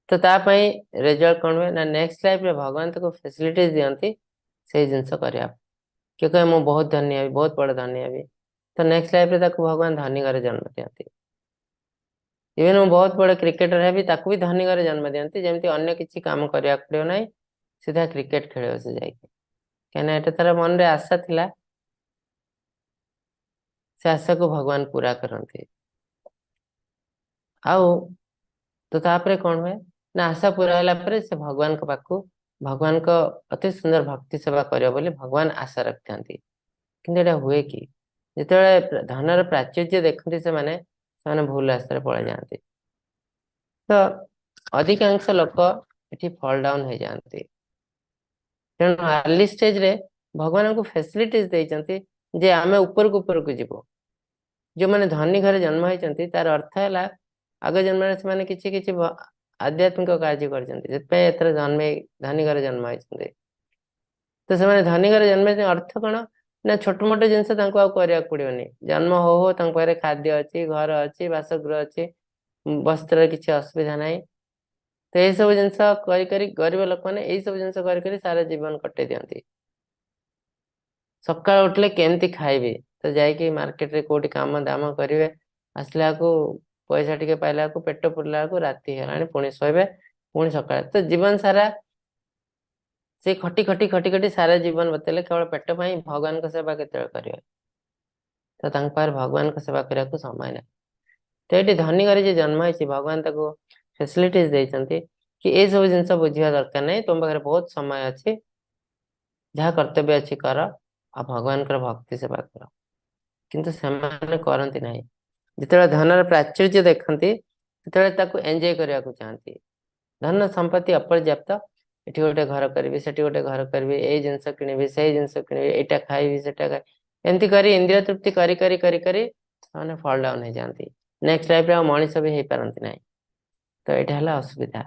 तो ता पई रिजल्ट कोन हुए ना नेक्स्ट लाइफ रे भगवान तको फैसिलिटीज दियंती से जिंस करिया। के कहे मु बहुत धनी हेबी, बहुत बड़ा धनी हेबी, तो नेक्स्ट लाइफ रे ताको भगवान धनी घरे जन्म दियंती। इवन मु बहुत बड़ा क्रिकेटर हेबी, ताको भी धनी घरे जन्म दियंती, जेमति अन्य किछि काम करिया पड़ियो नै, सीधा क्रिकेट खेलियो से जाइके। कहना एटा तार मन रे आशा थिला, से आशा को भगवान पूरा करंती। आउ तो तापरे कौन हुए ना आशा पूरा होला परे से भगवान के पाखु भगवान को अति सुंदर भक्ति सेवा करियो बोली भगवान आशा रखथांती। किंतु एटा हुए कि जेतेबेले धनर प्राचुर्य देखंती से माने भूल रास्ता रे पळे जांती। तो अधिकांश लोक एठी फॉल डाउन हो जाती। तेणु अर्ली स्टेज रे भगवान को फैसिलिटीज देइचंती जे आमे ऊपर को जीवो। जो माने धनी घरे जन्म होइचंती तार अर्थ हैला आग जन्म रे माने किछि किछि आध्यात्मिक कार्य करचंती, जेत पे एथरे जन्म धनी घरे जन्म होइचंती। तो से माने धनी घरे जन्म होइचंती अर्थ कोन ना छोट मोट जिंस तांको आ करिया पड़ियोनी। जन्म हो तांको पारे खाद्य अछि, घर अछि, वासगृह अछि, वस्त्र किछि असुविधा नाही। तो ये सब जिनस करी करी गरीब लोक माने एई सब जिनस करी करी सारा जीवन कटे दियंती। सकाळ उठले केमती खाइबे तो जाइके मार्केट रे कोठी काम दाम करिवे, आसला को पैसा टिके पाइला को पेट पुरला को राती हेलाणी, पुणी सोइबे, पुणी सकाळ। तो जीवन सारा से खटी खटी खटी खटी सारा जीवन बतेले केवल पेट पई भगवान को सेवा केते करिवे। तो तांक पार भगवान को सेवा करिया को समय नै। तो एटी धनी घरे जे जन्म होइछि भगवान ताको फैसिलिटीज देइचंती कि ए सब जिनस बुझिया दरकार नै, तुम पाखरे बहुत समय अछि, जहाँ कर्तव्य अछि कर, आ भगवान कर भक्ति सेवा कर। किंतु सेमाने करंती नाही। जितेबाला धनर प्राचुर्य देखंती सेतेबाला ताको एंजॉय करिया को चाहंती। धन संपत्ति अपर्याप्त, एठी गोटे घर करबी, सेठी गोटे घर करबी, ए जिंस किनिबी, से जिंस किनिबी, एटा खाइबी, सेटा खाइ, एमती करी इंद्रिय तृप्ति करी करी करी करी माने फॉल डाउन हो जाती। नेक्स्ट लाइफ रे मनीष भी हे पारंती नाही। तो एटा हला असुविधा।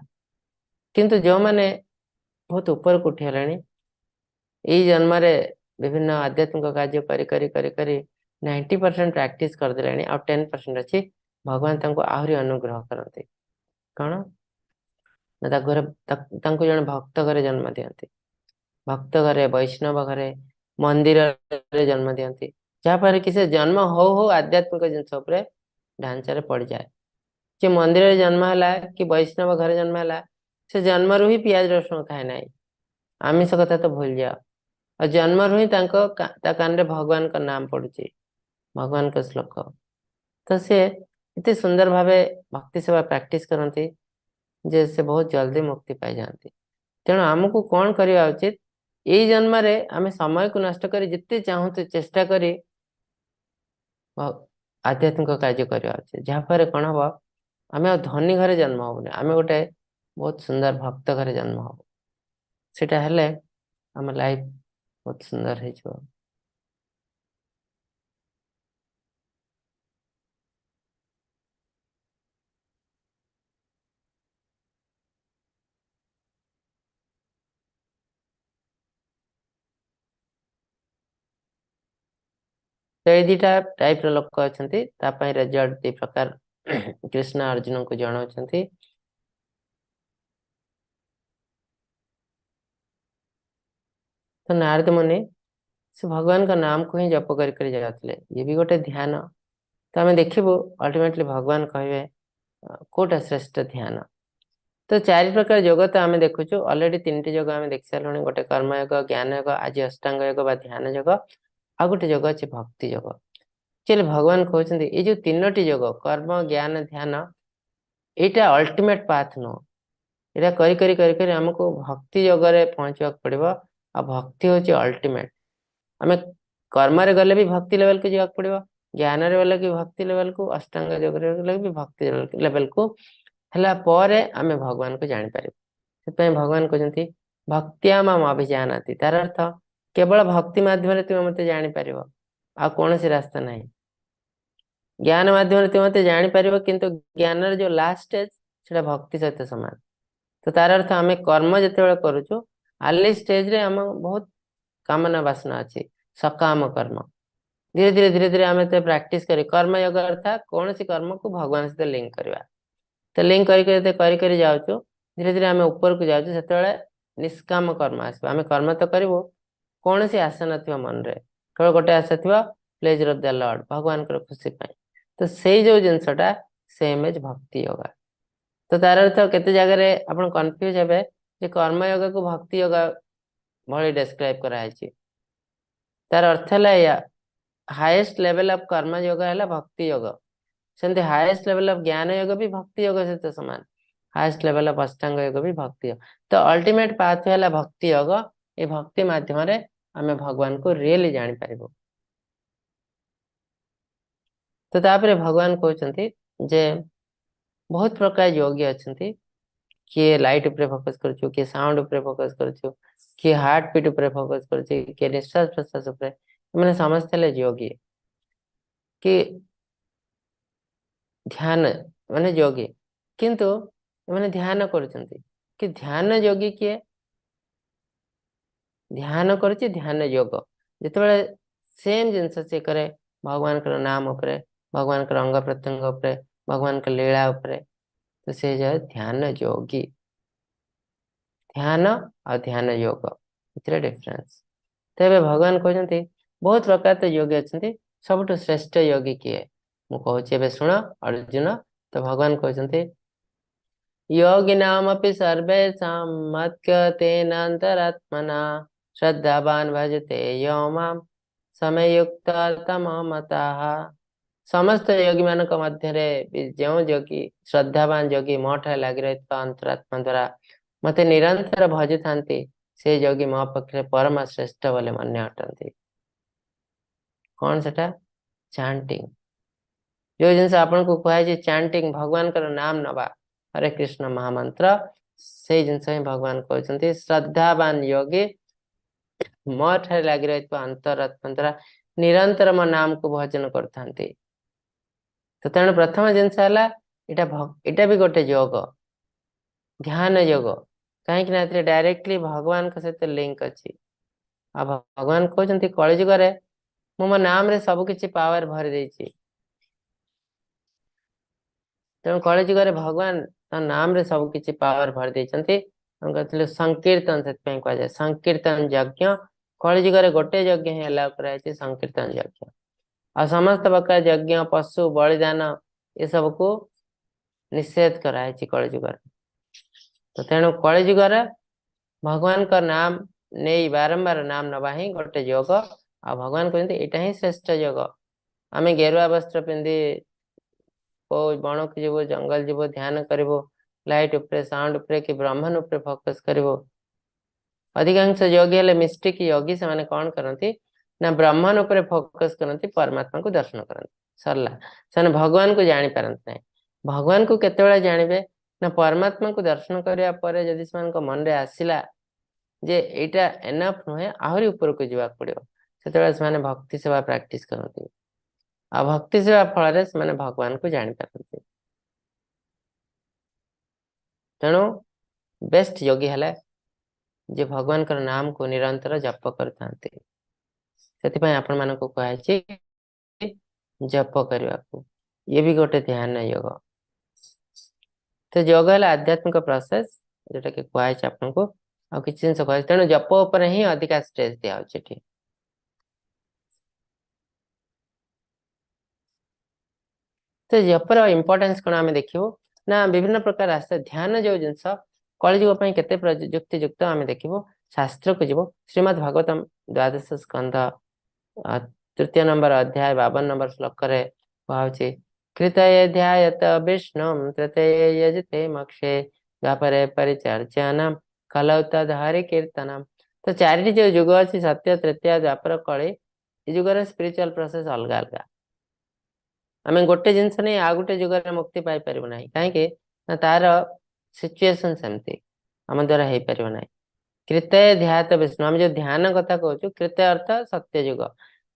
किंतु जो माने बहुत ऊपर को उठी हलाणी एई जन्म रे विभिन्न आध्यात्मिक कार्य करी करी करी करी 90% प्रैक्टिस कर देलाणी, आ 10% अछि भगवान तांको आहुरी अनुग्रह करंती। कौन ना ताको जन भक्त घरे जन्म दियंती। भक्त घरे वैष्णव घरे मंदिर रे जन्म दियंती जहाँफल कि से जन्म हो आध्यात्मिक जिनस ढांचार पड़ जाए जे मंदिर रे जन्म है कि वैष्णव घरे जन्म है से जन्म ही पियाज रसुण खाए ना आमिष कथा तो भूल जाओ और जन्म ही कान रे भगवान का नाम पड़ुची भगवान का श्लोक तो सी इतने सुंदर भावे भक्ति सेवा प्रैक्टिस करती जे से बहुत जल्दी मुक्ति पाई जाती तेणु आमको कौन करवा उचित यही जन्म रे आम समय को नष्ट कर जिते चाहूते चेष्टा करी आध्यात्मिक कार्य करवा उचित जहाँफल कौन हम आम धनी घरे जन्म हबुनि आम गोटे बहुत सुंदर भक्त घरे जन्म हब सेटा हेले आम लाइफ बहुत सुंदर हो तो ये दुटा टाइप लोक अच्छा रिजल्ट दी प्रकार कृष्ण अर्जुन को जनावती तो नारद मुनि से भगवान का नाम को ही जप कर जाते ये भी गोटे ध्यान तो आम देखू अल्टीमेटली भगवान कहे कोटा श्रेष्ठ ध्यान तो चारि प्रकार योग तो आम देखुचु ऑलरेडी तीन योग आम देख सारे गोटे कर्मयोग ज्ञान योग आज अष्टांग योग बा ध्यान योग आ गोटे योग अच्छे भक्ति योग चलिए भगवान कहते ये जो तीनो योग कर्म ज्ञान ध्यान यहाँ अल्टीमेट पाथ नुह यहाँ करी आमको भक्ति योग पहुंचा पड़ो आ भक्ति हूँ अल्टीमेट आम कर्म रे गले भी भक्ति लेवल को जावाक पड़ो ज्ञान रे गले भी भक्ति लेवल को अष्टांग योग गले भी भक्ति लेवल को हला परे आमे भगवान को जानी पारिबो से भगवान कहते भक्तिया माम अभिजानाति तार अर्थ केवल भक्ति माध्यम तुम मते जानी पारिबो आ कौन सी रास्ता नहीं ज्ञान माध्यम तुम मते जानी पारिबो किंतु ज्ञान रे जो लास्ट स्टेज सेटा भक्ति सहित समान तो तार अर्थ आमे कर्म जते करूछु आली स्टेज रे हम बहुत कामना वासना अच्छी सकाम कर्म धीरे धीरे आम तो प्राक्ट कर कर्म योग अर्थात कौन सी कर्म को भगवान सहित लिंक करवा तो लिंक करी जाऊँ धीरे धीरे आम ऊपर को जाऊँ से निष्काम कर्म आसो आम कर्म तो करूँ कौन सी आशा न मन रे केवल गोटे आशा थी प्लेजर ऑफ द लॉर्ड भगवान खुशी पाई तो से जो जिनसटा सेम एज भक्ति योग तो तार अर्थ केते जगह आप कन्फ्यूज हे कर्म योग को भक्ति योग भाई डेस्क्राइब कराई तार अर्थ है हाईएस्ट लेवल ऑफ कर्म योग है भक्ति योग सेमती हाईएस्ट लेवल ऑफ ज्ञान योग भी भक्ति योग सहित समान हाईएस्ट लेवल ऑफ अष्टांग योग भी भक्ति योग तो अल्टीमेट पाथ है भक्ति योग ये भक्ति माध्यम आम भगवान को रियली जानी पारिबो तो तापरे भगवान कहते जे बहुत प्रकार योगी अच्छा किए लाइट उपरे फोकस करूँ किए साउंड उपरे फोकस करूँ किए हार्ट बीट उपरे फोकस करूँ किए निश्वास प्रश्वास उपरे मैंने समझते योगी कि ध्यान माने योगी किंतु मैंने ध्यान करुचंती कि ध्यान योगी किए ध्यान करुची ध्यान योग जितेबाला सेम जिनस से करे भगवान का नाम उपरे भगवान का अंग प्रत्यंग उपरे भगवान का लीला उपरे तो से जाए ध्यान योगी ध्यान और ध्यान योग इतने डिफरेंस तो ये भगवान कहते बहुत प्रकार तो योगी अच्छा सबुठ श्रेष्ठ योगी किए मुझे शुण अर्जुन तो भगवान कहते योगिनामपि सर्वेषां मत्कृतेनान्तरात्मना श्रद्धावान् भजते यो मां समयुक्ततमो मताः समस्त योगी मान मध्य जो योगी श्रद्धावान योगी मो ठारे लगी रही अंतरात्मा द्वारा मत निरंतर भजु था से योगी मो पक्षे परम श्रेष्ठ बोले मन अटंती कौन सेटा चांटिंग जो जिन आपन को कहुए चांटिंग भगवान का नाम नवा हरे कृष्ण महामंत्र से जिनस भगवान कहते श्रद्धावान योगी मो ठारे लगी रही अंतरात्मा द्वारा निरंतर मो नाम को भजन करता तो तेणु प्रथम जिनस है भी गोटे योग ध्यान योग कहीं डायरेक्टली भगवान सहित लिंक अच्छी आ भगवान कहते कलिजुग मो नाम रे सबकि पावर भरी देछि तेणु कलिजुग भगवान नाम रे सबकि पावर भरी देछंती हम कहते संकीर्तन से कहुए संकीर्तन यज्ञ कलिजुग गोटे यज्ञ ही अलाउ कराई संकीर्तन यज्ञ आ समस्त प्रकार यज्ञ पशु बलिदान ये सब को निषेध कराई कलिजुग तो तेणु कलिजुग भगवान का नाम नहीं बारंबार नाम नवा ही गोटे योग आ भगवान कहते यहाँ ही श्रेष्ठ योग आम गेरुआ वस्त्र पिंधि बण को जीव जंगल जीव ध्यान कर लाइट उपरे साउंड उपरे कि ब्रह्मण उपरे फोकस कर अधिकांश योगी हेले मिस्टिक योगी से माने कौन करती ना ब्रह्मण उपरे फोकस करती परमात्मा को दर्शन करती सरला से भगवान को जानी पारती ना भगवान को केते जानवे ना परमात्मा को दर्शन करने पर जदि से मन रे आसिला जे एटा एनफ नुहे आहरी ऊपर को जावाक पड़ो से भक्ति सेवा प्रैक्टिस करती आ भक्ति सेवा फल से भगवान को जानी पारती तेणु बेस्ट योगी है जे भगवान कर नाम को निरंतर जप करता से आपण मान को कहे जप करने को ये भी गोटे ध्यान योग तो योग है आध्यात्मिक प्रोसेस जोटा कि कहुए आपन को आ कि जिन कह तेणु जप उपर ही अधिका स्ट्रेस दिखाई तो जपर इम्पोर्टेंस कौन आम देखो ना विभिन्न प्रकार रास्ता ध्यान जो जिनस कलिजुग केते प्रयुक्ति युक्त आम देखो शास्त्र को जीव श्रीमद् भागवतम द्वादश स्कंध तृतीय नंबर अध्याय 52 नंबर श्लोक कहुचे कृतये ध्यायत विष्णु तृतीय यजते मक्षे द्वापरे परिचर्चनम कलौ तदहरि कीर्तनम तो चारिटी जो युग अच्छी सत्य तृतीय द्वापर कली ये युगर स्पिरिचुअल प्रोसेस अलग अलग आम गोटे जिनस नहीं आ गोटे जुगर मुक्ति पाई पार ना कहीं तार सिचुएशन सेमती आम द्वारा हो पार ना कृतय ध्यात विष्णु आम जो ध्यान कथा कहूँ कृतय अर्थ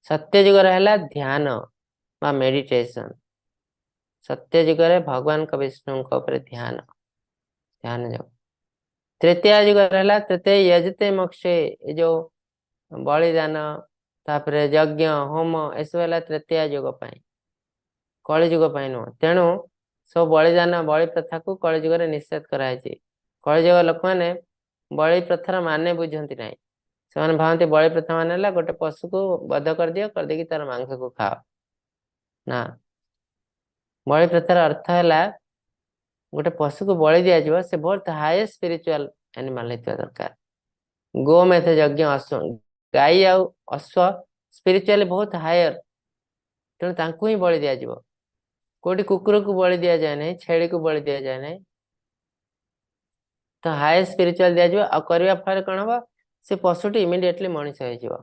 सत्य जुगर है ध्यान बा मेडिटेशन सत्य जुगर भगवान का विष्णु ध्यान ध्यान जो तृतीय जुगर है तृतीय यजते मोक्षे जो बलिदान तापर यज्ञ होम एसब तृतीय जुग कलिजुग नुह तेणु सब बलिदान बलि प्रथा को कलिजुग निषेध कराई कलिजुग लोक मैंने बलि प्रथार माने बुझती ना से भावती बलि प्रथा मान गोटे पशु को बध कर दियो कर देकी तार मांस को खाओ ना बलि प्रथार अर्थ है गोटे पशु को बलि दिया से बहुत हाईएस्ट स्पिरिचुअल एनिमल होता दरकार गोमेध यज्ञ अश्व गाई अश्व स्पिरिचुअली बहुत हायर तेणु ही बलि दिया कोटी कुकुर को बलि दिया जाए नहीं छेड़ी को बलि दिया जाए नहीं तो हाई स्पिरिचुअल दिया करने फल कौन हम से पशुटी इमिडिएटली मनीष हो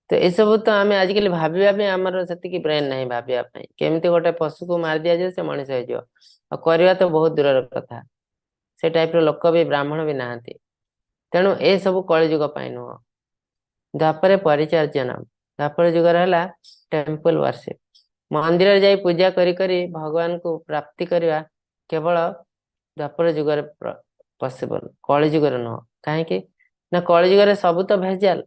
तो ये सब तो आम आजिकल भाविया आमर से ब्रेन ना भाविया केमती गोटे पशु को मार दि जाए से मनीष हो तो बहुत दूर कथा से टाइप लोक भी ब्राह्मण भी ना तेणु ए सब कलिजुग नुह द्वापर परिचर्जन द्वापर जुगर है टेम्पल वर्शिप मंदिर जाई पूजा करी करी भगवान को प्राप्ति करवा केवल द्वापर जुगर पॉसिबल कलिजुगर नुह कहीं ना कलिजुगर सब तो भेजाल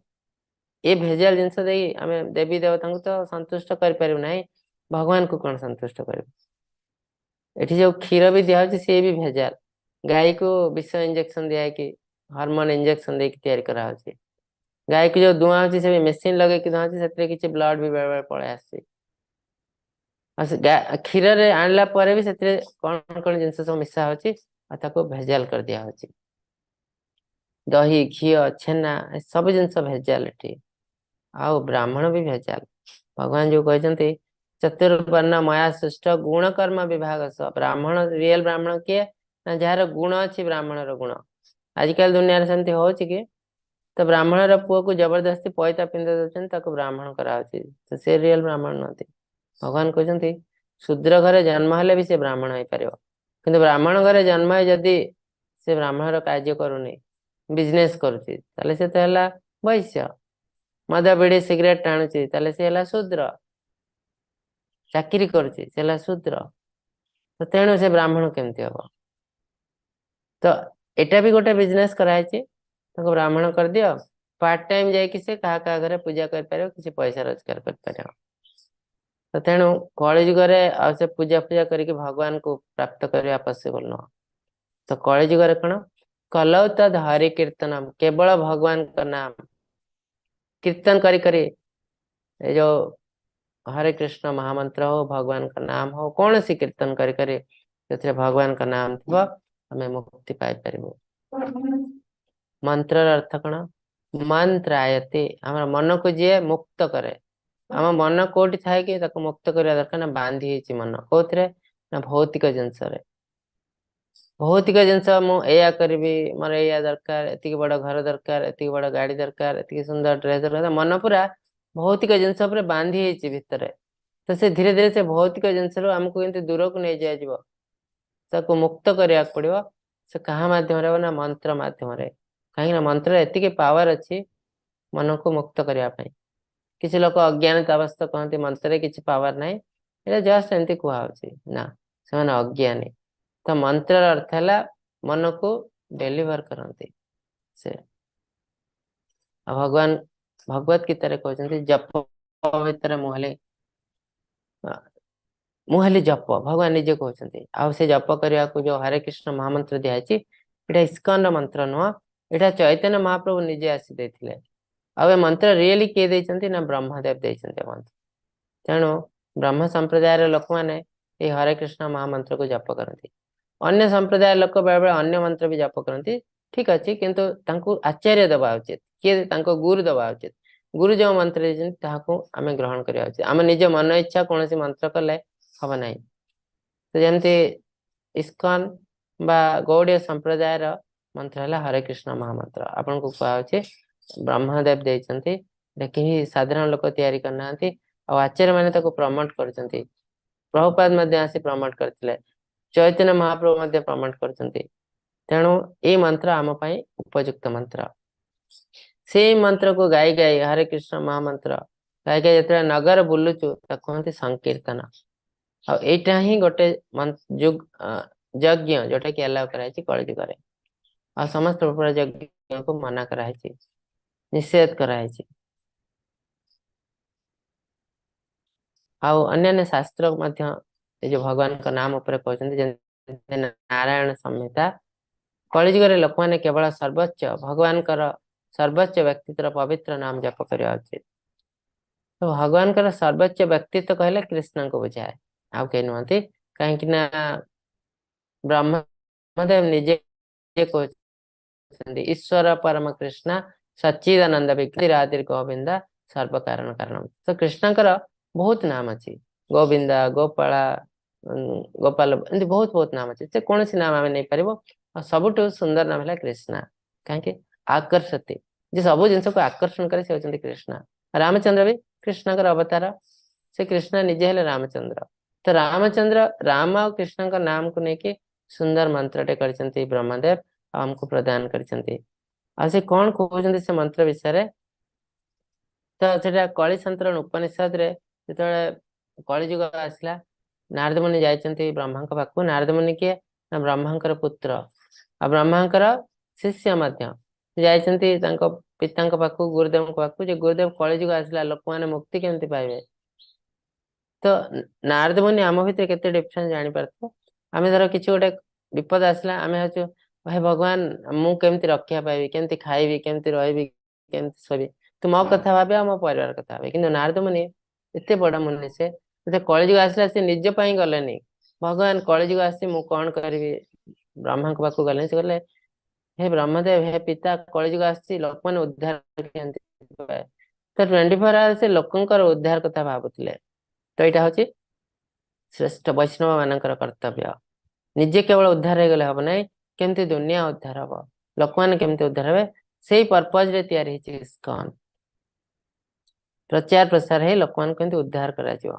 ये भेजाल जिनस आम देवी देवता को तो संतुष्ट करना भगवान को कौन संतुष्ट कर जो क्षीर भी दिखाई सी भी भेजाल गाय को विष इंजेक्शन दिया कि हार्मोन इंजेक्शन दे तैयारी करा गाय को जो धुआं होती से मेसीन लगे धुआं से किसी ब्लड भी बेले बेले पलि आस क्षीर आणला भी से कौन कौन जिन सब मिसा हो भेजाल कर दिया दही घी छेना सब जिन भेजाल एटी आ ब्राह्मण भी भेजाल भगवान जो कहते चतुर्वर्ण मया सृष्ट गुण कर्म विभाग ब्राह्मण रियल ब्राह्मण किए ना जार गुण अच्छी ब्राह्मणर गुण आजिकल दुनिया सेमती हो कि तो ब्राह्मणर पुओ को जबरदस्ती पैता पिंध दे ब्राह्मण करा तो से रियल ब्राह्मण नती भगवान कहते शूद्र घरे जन्म हेले भी से ब्राह्मण हो पार कि ब्राह्मण घरे जन्म है जदि से ब्राह्मणर कार्य करूनी बिजनेस करुच्ची से तो है वैश्य मद बिड़ी सिगरेट टाणुची से शूद्र चाकरी करुच्ची से शूद्र तो तेणु से ब्राह्मण केमती हम तो एटा भी गोटे बिजनेस कराई ब्राह्मण कर दियो पार्ट टाइम जाकि से क्या घरे पूजा कर किसी पैसा रोजगार कर तो तेणु कलिजुगरे से पूजा पूजा करके भगवान को प्राप्त करने पॉसिबल नुह तो कलिजुगरे कौन कलौ तद हरि कीर्तनम, केवल भगवान का नाम कीर्तन करी करी, ये जो हरे कृष्ण महामंत्र हो, भगवान का नाम हो, कौन सी कीर्तन करी करी से भगवान का नाम थी हमें मुक्ति पाई परिबो। मंत्र अर्थ कौन? मंत्रायते, हमर मन को जे मुक्त करे। आम मन कोठी थाए कि ताको मुक्त करवा दरकार ना, बांधी हेची मन कोथरे ना भौतिक जिनस रे। भौतिक जिनस मुझे करी मोर या दरकार, एति बड़ घर दरकार, एति बड़ गाड़ी दरकार, एति सुंदर ड्रेस दरकार, मन पूरा भौतिक जिनस बांधी हेची भितर। तो से धीरे धीरे से भौतिक जिनस आमको एमती दूर को नहीं जाइब, ताको मुक्त करने पड़ो। से क्या माध्यम ना मंत्र माध्यम, कहीं मंत्र एति पावर अच्छी मन को मुक्त करने। किसी लोग अज्ञानता अवस्था कहते मंत्र किसी पावर ना, ये जस्ट एमती कहुच्छी ना, से अज्ञानी। तो मंत्र अर्थ है मन को डेलीवर करते से। भगवान भगवत गीता कहते जप भितर मुहले मुहले जप, भगवान निजे कहते। आ से जप करने को जो हरे कृष्ण महामंत्र दिखाई, यहाँ इस्कन मंत्र नुह, यहाँ चैतन्य महाप्रभु निजे आसी देथिले। आ मंत्र रियली किए देते ना, ब्रह्मदेव देते मंत्र। तेणु ब्रह्म संप्रदाय लोक मैंने ये हरे कृष्ण महामंत्र को जप करती। अन्य संप्रदाय लोक बेले बेले अन्य मंत्र भी जप करती, ठीक अच्छे, किंतु आचार्य दबा उचित, किए गुरु दबा उचित। गुरु जो मंत्र देते आम ग्रहण करवा उचित। आम निज मन इच्छा कौन मंत्र कले हम ना। तो जमती इस्कन बा गौड़ीय संप्रदायर मंत्र है हरे कृष्ण महामंत्र। आपन को कहुचे ब्रह्मदेव देते, कहीं साधारण लोक तैयारी करना, आचार्य मैंने प्रमोट कर। प्रभुपाद आसी प्रमोट करते, चैतन्य महाप्रभु प्रमोट करते। तेणु ये मंत्र आम उपयुक्त मंत्र। से मंत्र को गाई गाई हरे कृष्ण महामंत्र गाई गाई जो नगर बुलुचु कहते संकीर्तन। आईटा ही गोटे जुग यज्ञ जोटा कि अलाउ कराई कलिजुग रे। आ समस्त प्रकार यज्ञ को मना कराई, निषेध कराई। अन्य शास्त्र जो भगवान का नाम उपर कहते, नारायण संहिता, कलिजुग लोक मैंने केवल सर्वोच्च भगवान सर्वोच्च व्यक्तित्व पवित्र नाम जप करवा उचित। तो भगवान का सर्वोच्च व्यक्तित्व कहले कृष्ण को बुझाए, आउ कहीं नुहति। कहीं ब्रह्मदेव निजे कहते ईश्वर परम कृष्ण सच्चिदानंद विग्रह गोविंद सर्व कारण कारण। तो कृष्ण बहुत नाम अच्छी, गोविंदा, गोपाला, गोपाल, एमती बहुत बहुत नाम अच्छे। से कौन सी नाम आम नहीं पार। सबुठ सुंदर नाम है कृष्णा, कहीं आकर्षति, जे सब जिन को आकर्षण करे से होचंती कृष्णा। रामचंद्र भी कृष्ण अवतार, से कृष्ण निजे हेले रामचंद्र। तो रामचंद्र राम और कृष्ण का नाम को लेकिन सुंदर मंत्रटे करछंती ब्रह्मदेव आमको प्रदान करछंती। आ से कौन कहते से मंत्र विषय? तो सेटा कलि संतरण उपनिषद रे जो कलिजुग आसला, नारद मुनि जाइछंती ब्रह्मा के पाखु। नारद मुनि किए ना ब्रह्मांकर पुत्र, आ ब्रह्मांकर शिष्य मध्य जाइछंती तांको पिता पाखु, गुरुदेव के पाखु, जे गुरुदेव कलिजुग आसला लोक माने मुक्ति केमती पाइबे। तो नारद मुनि आम भितर केते डिफरेंस जानि परथो। आमे धर किछि गोटे विपद आसला, आमे हचो भाई भगवान मु केमती रक्षा पाइबी, केमती खाइबी, केमती रहिबी, केमती सोबी, तो मो कथा भाबे, मो परिवार कथा भाबे। किंतु नारद मुनि एते बड़ा मुनि, से कलिजुग आसला से निज पई गलेनी, भगवान कलिजुग आसी मु कौन करिबी, ब्रह्मा के पाखु गले। से गले हे ब्रह्मदेव, हे पिता, कलिजुग आसी लोक माने उद्धार केमती पाए। तो 24 आवर्स से लोकंकर उद्धार कथा भाबुतिले। तो यहाँ हूँ श्रेष्ठ वैष्णव मानकर कर्तव्य। निजे केवल उद्धार हो गले हम ना, केमती दुनिया उद्धार हम, लोक मैंने केमती उद्धार हे, से पर्पज रे तैयारी होइछि इस्कन। प्रचार प्रसार है लोक मान केमती उद्धार करा जिवो।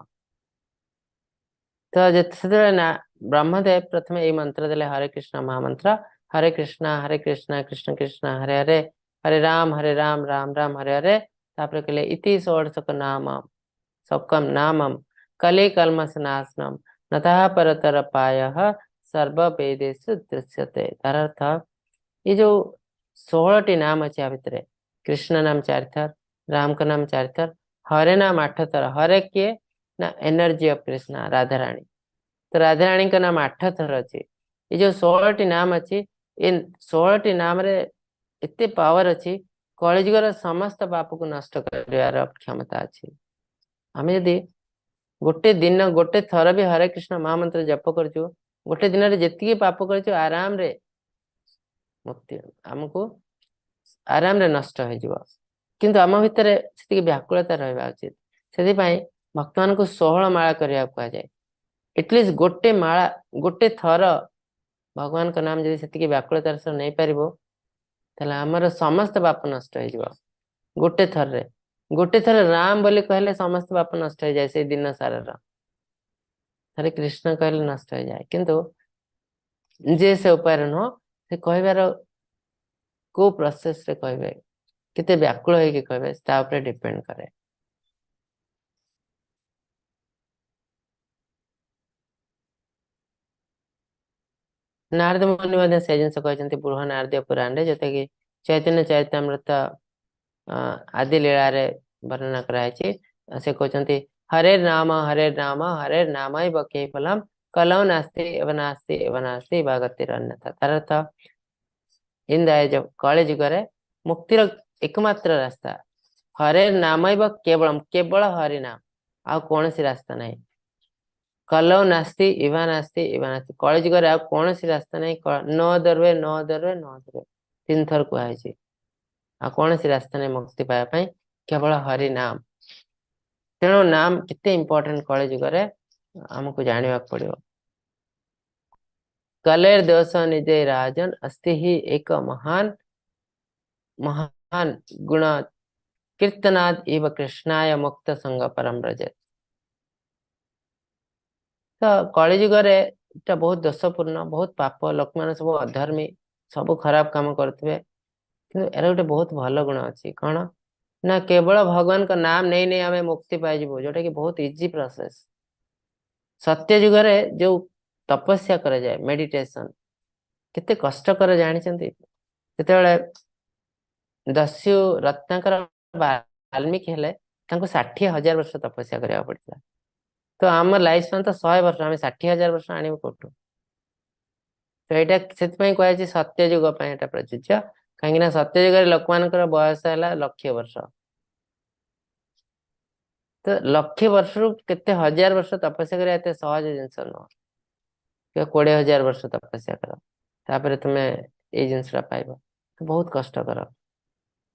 तो जते ना ब्रह्मदेव प्रथम ये मंत्र देले हरे कृष्ण महामंत्र, हरे कृष्ण कृष्ण कृष्ण हरे हरे, हरे राम राम राम हरे हरे। तापर कहले इति षोडशक नाम सकम नामम कले कलमस नाशनम नतः परतर पायः सर्व वेदेषु दृश्यते। तार अर्थ ये जो 16 नाम अच्छे भितर, कृष्ण नाम 4 थर, राम का नाम 4 थर, हरे नाम 8 थर। हरे किए ना एनर्जी ऑफ कृष्णा, राधा रानी। तो राधा रानी का नाम 8 थर अच्छे। ये जो 16 नाम अच्छे इन 16टी नाम रे एते पावर अछि कलिजुगर समस्त पाप को नष्ट करिवार क्षमता अछि। आमे यदि गोटे दिन गोटे थर भी हरे कृष्ण महामंत्र जप करछु गोटे दिन रे जेतिकी पाप करछु आराम रे मुक्ति हमको आराम रे नष्ट हो जिवो। किंतु आम भितर सेतिकी व्याकुलता रहबा उचित। सेति पई भक्त मान को 16 माला करिया कुआ जाय। एटलिस्ट गोटे माला गोटे थर भगवान का नाम जदि सेतिकी व्याकुलतार सह नै परिबो तले हमर समस्त पाप नष्ट हो जिवो। गोटे थर राम बोली कहले समस्त पाप नष्ट हो जाए से दिन सारा हरे कृष्ण कहले नष्ट हो जाए। किंतु जे से उपाय न से कहबार को प्रोसेस रे कहबे केते व्याकुल होई के कहबे ता ऊपर डिपेंड करे। नारद मुनि मध्ये से जिनस कहचंती बृहन नारदीय पुराण रे जते कि चैतन्य चैतामृत आदि लीला रे वर्णना कराय छी। से कहचंती हरे नाम हरे नामैव केवलम कलौ नास्ति एव नास्ति एव नास्ति भागतिर अन्यथा। तार अर्थ इन जब कलि जुग रे मुक्तिर एकमात्र रास्ता हरे नामैव केवलम केवल हरि नाम आ कोनसी रास्ता नहीं। कलौ नास्ति इवा नास्ति इवा नास्ति कलि जुग रे आ कोनसी रास्ता नहीं। न दरवे न दरवे न दरवे तीन थर कुआई छी आ कोनसी रास्ता नहीं मुक्ति पाया पई केवल हरि नाम। तेणु नाम कितने इंपोर्टेंट कलि जुग रे हमको जानिबा पड़ियो। कलेर दोष निजे राजन अस्ति ही एक महान महान गुण कीर्तनाद इव कृष्णाय मुक्त संग परम ब्रजेत। तो कलिजुग रे इटा बहुत दोषपूर्ण बहुत पाप लोक मान सब अधर्मी सब खराब काम करते किंतु एरा गोटे बहुत भल गुण अच्छी कौन ना केवल भगवान का नाम नहीं नहीं आमे मुक्ति पाई जोटा कि बहुत इजी प्रोसेस। सत्य जुग रे जो तपस्या करे जाए मेडिटेशन केते कष्ट करे जानिचंती। जेतेबेले दस्यु रत्नाकर वाल्मीकि हेले तांको 60,000 वर्ष तपस्या करिया पड़ता। तो आम लाइफ स्पान तो 100 वर्ष आम 60,000 वर्ष आने कोटू। तो यहाँ से कह सत्य जुग प्रযোज्य कहीं सत्य जुग लोक मान बयस है लक्षे वर्ष। तो लक्षे वर्ष रु केते हजार वर्ष तपस्या कर सहज जिनस नुह 20,000 वर्ष तपस्या कर तापर तुम्हें ये जिनसा पाइब तो बहुत कष्ट कर।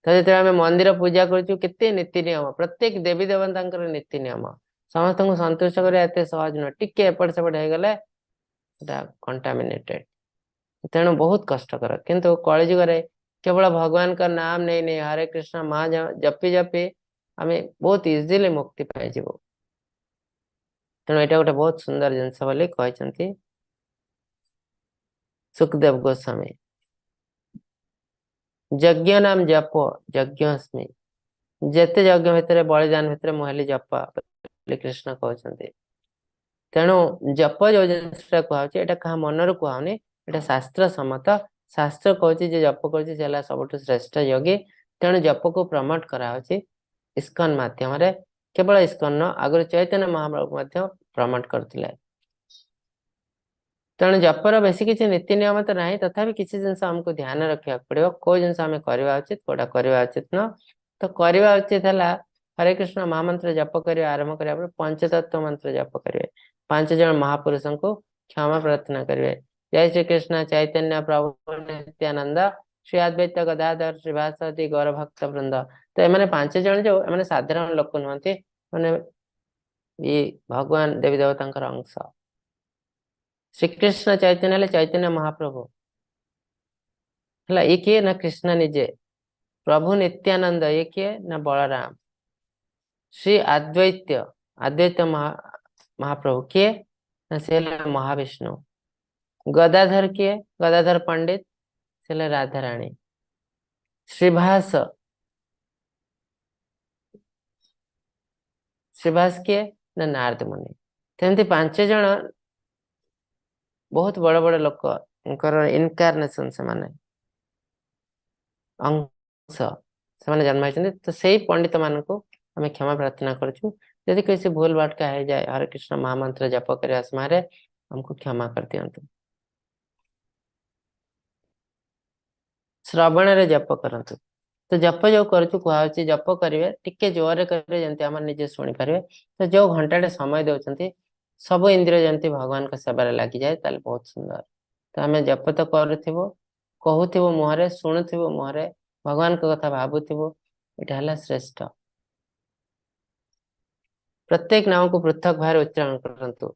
तो जो आम मंदिर पूजा करते नीति नियम प्रत्येक देवी देवता नीति नियम समस्त को संतुष्ट करते सहज नुह टिके एपट सेपट हो गले कंटामिनेटेड। तेणु बहुत कष्टकर किंतु कलिजुग रे केवल भगवान का नाम नहीं नहीं हरे कृष्ण माँ जपी जपी आम बहुत इजिली मुक्ति पाई। तेणु यहाँ गोटे बहुत सुंदर जिनस बोली कहते सुखदेव गोस्वामी यज्ञ नाम जप यज्ञस्मि जेते यज्ञ भितर बलिदान भितर मुहली जप कृष्ण कहते। तेणु जप जो जिनसा कहुचे एटा कहा मनर कहनी एटा शास्त्र सम्मत। शास्त्र कहूँ जप कर सब श्रेष्ठ योगी। तेणु जप को प्रमोट कराची इस्कन माध्यम केवल इस्कन आगुरी चैतन्य महाप्रभु प्रमोट करते। तेणु जपर बेसी किसी नीति नियम तो ना तथा किसी जिन आमको ध्यान रखा पड़ो कौ जिन आम करवा उचित कौटा करवा उचित न। तो करवा उचित है हरे कृष्ण महामंत्र जप कर आरंभ कर पंचतत्व मंत्र जप करेंगे 5 जन महापुरुषों को क्षमा प्रार्थना करेंगे। जय श्री कृष्ण चैतन्य प्रभु नित्यानंद श्री अद्वैत गदाधर श्रीवासदि गौर भक्त वृंद। तो एम 5 जन जो एम साधारण लोक नुहति मैंने ये भगवान देवी देवता अंश। श्रीकृष्ण चैतन्य चैतन्य महाप्रभु है ये किए ना कृष्ण निजे प्रभु नित्यानंद ये किए ना बलराम श्री अद्वैत अद्वैत महाप्रभु किए ना से महाविष्णु गदाधर किए गदाधर पंडित से राधा रानी श्रीभास श्रीभास किए ना नारद मुनि। तेमती 5 जन बहुत बड़ बड़ लोक इनकारनेशन से माने अंश से जन्म होती। तो सही पंडित मान को आम क्षमा प्रार्थना करूँ यदि किसी भूल बाटका हो जाए हरे कृष्ण महामंत्र जप करने समय हमको क्षमा कर दियंतु। श्रवण रे जप करंतु। तो जप जो करूँ कहुच्छी जप करेंगे टिके जोर करेंगे जमी आम निजे शुणी पारे। तो जो घंटाटे समय दौरान सब इंद्रिय जमी भगवान सेवार लगी जाए ताले बहुत सुंदर। तो आम जप तो करूँ कहूब मुहरे शुणुव मुहरे भगवान कथा भावुव यहाँ है श्रेष्ठ। प्रत्येक नाम को पृथक भाव उच्चारण करतु।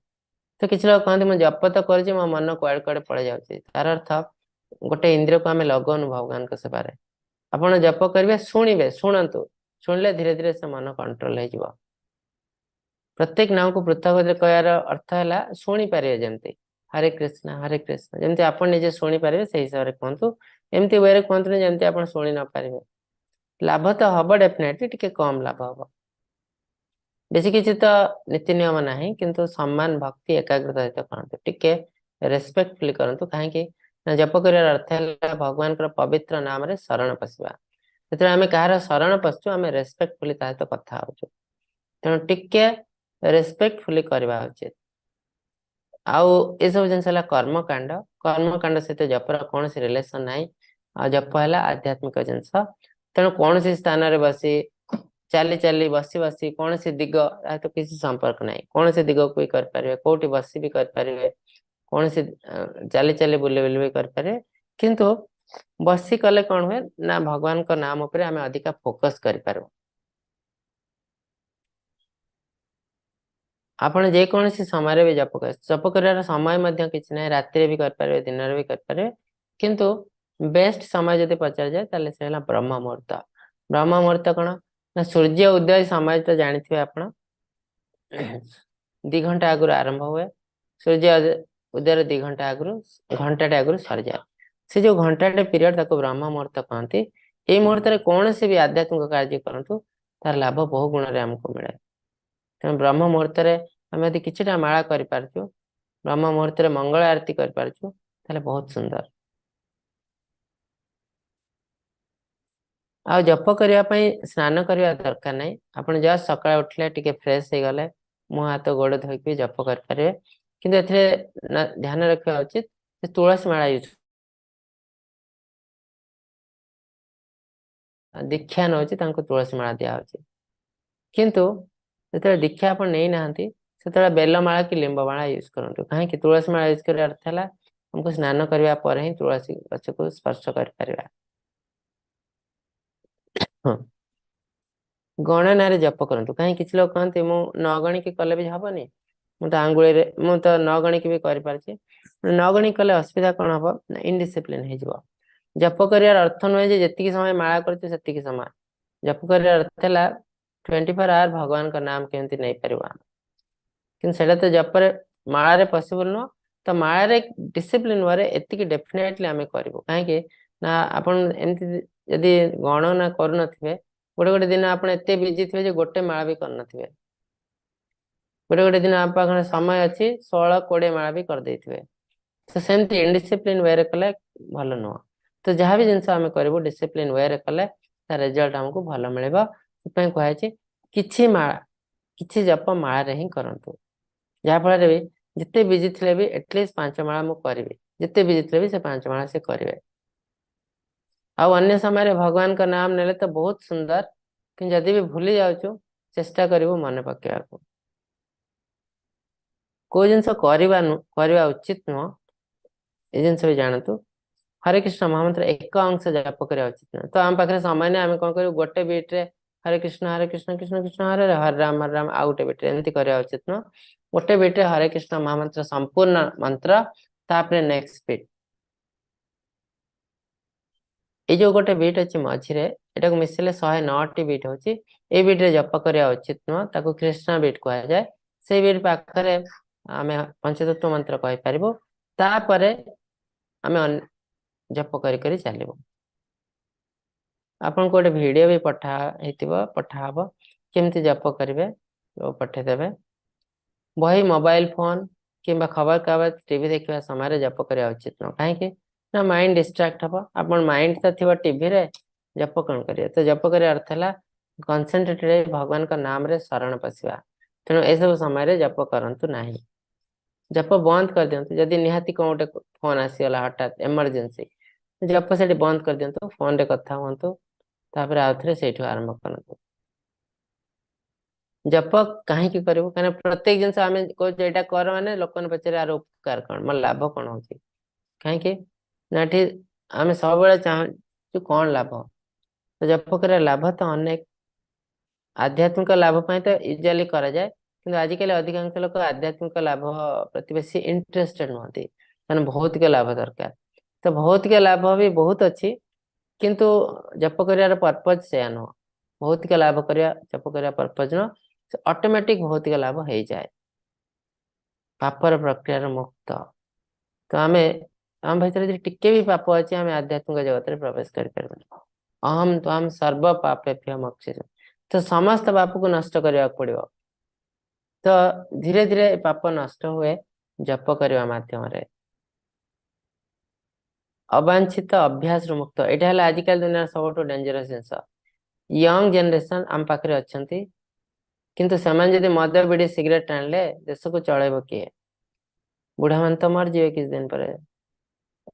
तो किसी लोग कहते मुझे जप तो कर मो मन कुआड़े कुआड़े पड़े जाऊँगी तार अर्थ गोटे इंद्रिय को आम लगौनु भगवान सेवार। आपण जप करेंगे शुणे शुणु शुणिले धीरे धीरे से मन कंट्रोल हो। प्रत्येक नाम को पृथक कहार अर्थ है शुणी पारे जमती हरे कृष्ण जमती आप निजे शुणी पारे से हिसाब से कहतु। एमती वे कहतु जमती आप शुणी न पारे। लाभ तो हम डेफिनेटली टिके कम लाभ हम। बेसी किसी तो नीति नियम ना किंतु सम्मान भक्ति एकाग्रता सहित करते टिके रेस्पेक्टफुली करंतु। कहीं जप कर अर्थ है भगवान पवित्र नाम रे शरण पशिबा। जो आम कहार शरण पशु आम रेस्पेक्टफुली सहित कथा हो तेणु टिके रेस्पेक्टफुली करवा उचित। आउ ये सब जिन कर्मकांड कर्मकांड सहित जपर कौन रिलेसन ना। जप है आध्यात्मिक जिनस तेणु कौन स्थान रे बसी चली चली बसी बसी कौन दिग तो किसी संपर्क ना। कौन दिग को भी करें कौटी बसी भी करें कौन चली चली बुले बुले भी करें किंतु बसी कले कौन हुए ना भगवान को नाम उपरे आम अधिका फोकस कर। आपण जेकोसी समय भी जप कर जप कर समय किसी ना राति भी करें दिन भी करें किंतु बेस्ट समय जब पचार जाए ताले से ब्रह्म मुहूर्त। ब्रह्म मुहूर्त कौन ना सूर्य उदय समय तो जानते आप 2 घंटा आगु आरंभ हुए सूर्य उदय 2 घंटा आगु घंटाटे आगु सरी जाए। से जो घंटाटे पीरियड ताको ब्रह्म मुहूर्त कहती। ये मुहूर्त कौन से भी आध्यात्मिक कार्य करूँ तार लाभ बहु गुण आमको मिले। तेणु ब्रह्म मुहूर्त आम यदि किछिटा माला कर ब्रह्म मुहूर्त मंगल आरती कर बहुत सुंदर। आ जप करने स्नान करने दरकार नहीं। आप जस्ट सका उठले टिके फ्रेश हो गले मुह हाथ गोड़ धोई जप करें कि ध्यान रखा उचित तुलसी माला यूज दीक्षा नौ तुलसी माला दिया किंतु जो दीक्षा आप नहीं ना से बेलमाला कि लिंबमाला यूज करूँ। कहीं तुलसी माला यूज कर अर्थ है हमको स्नान करने पर ही तुलसी गछ को स्पर्श कर गणन जप करूँ। कहीं किसी लोग कहते मु न गणिकी कले भी हेनी मुझे आंगुली मु तो न गणिकी भी कर न गणिक कले असुविधा कौन हम ना इनडिसिप्लिन हो। जप कर अर्थ नुहे जी समय माला कर समय जप कर अर्थ है 24 आवर भगवान का नाम केमती नहीं पार कि तो जपर माला पॉसिबल नुह। तो माला डिसिप्लिन वे एति डेफिनेटली आम करूँ कहीं ना आप यदि गणना करूँ गोटे गोटे दिन आप बिजी थे गोटे माला भी करन गोटे गोटे दिन आप समय अच्छी 16-20 माला भी कर देथिबे। तो सेमती इनडिसिप्लिन वे कले भल नुह। तो जहाँ भी जिनस आम करूँ डिसिप्लिन वे कले रिजल्ट हमको भल मिले। कहुई कि माला कि जप माला ही करतु जहाँफल भी जिते बिजी थे भी एटलिस्ट 5 माला मुझे करी जिते बिजी थे भी से 5 माला से करेंगे। अन्य समय भगवान का नाम नेले तो बहुत सुंदर कि जदि भी भूली जाऊँ चेष्टा करू मन पकड़ा को जिनस करवा उचित नुह ये जिनस भी जानतु। हरे कृष्ण महामंत्र एक अंश जप करवा उचित नुह। तो आम पाखे समय नहीं आम कौन करूँ गोटे बीट्रे हरे कृष्ण कृष्ण कृष्ण हरे हरे राम आ गोटे बीट्रे एमती करवा उचित नुह। गोटे बीट्रे हरे कृष्ण महामंत्र संपूर्ण मंत्र तापरे नेक्स्ट बीट ये जो गोटे बीट अच्छी मझीरे एटा को मिसले 109 बीट होची। ए बीट रे जप करवा उचित नुह ताको कृष्ण बीट कहा जाए। से बीट पाखरे आम पंचतत्व मंत्र कहि परिबो तापरे आम जप करी चलो। आपन को गोटे वीडियो भी पठाब केमती जप करेंगे पठेदेवे। बही मोबाइल फोन किंबा खबर कागज टीवी देखा समय जप करवा उचित नुह कहीं ना माइंड डिस्ट्रैक्ट हम। आप माइंड तो थी टीवी रे जप कौन करेंगे। तो जप कर अर्थ है कनसेंट्रेटेड भगवान का नाम रे शरण पशिवा। तेणु ए सब समय जप करंतु नाही जप बंद कर दियंतु। जदि निहाती कौन गोटे फोन आसीगला हठात इमरजेंसी जप से बंद कर दिंतु फोन रे कथा हुंतु तापर आउ थे से आरंभ करतु जप कहीं करू कहीं प्रत्येक जिनस आम कह कर माने लोक पचारे यार उपकार कौन मोर लाभ कौन हो कहीं ना आम सब चाहूँ कौन लाभ तो जप कर लाभ तो अनेक आध्यात्मिक लाभ तो इजिली करा जाए कि आजिकल अधिकांश लोक आध्यात्मिक लाभ प्रति बेसी इंटरेस्टेड नुहति मैंने भौतिक लाभ दरकार तो भौतिक लाभ भी बहुत अच्छी किंतु जप कर पर्पज से नुह भौतिक लाभ करवा जप कर पर्पज न ऑटोमेटिक भौतिक लाभ हो जाए पापर प्रक्रिया मुक्त तो आम आम भर टिके भी पाप अच्छे आम आध्यात्मिक जगत में प्रवेश कर अहम तो हम सर्व पापेभ्य मोक्षित तो समस्त पाप को नष्ट करने पड़ो तो धीरे धीरे पाप नष्ट हुए जप करने माध्यम अवांछित अभ्यास मुक्त यहाँ आजिकल दुनिया सब डेंजरस जिनस यंग जनरेशन आम पाखे अच्छा किंतु सेमान जदि मद बीड़ी सिगरेट टाणिले देश को चलेब किए बुढ़ा मान तो मर जी किछ दिन पर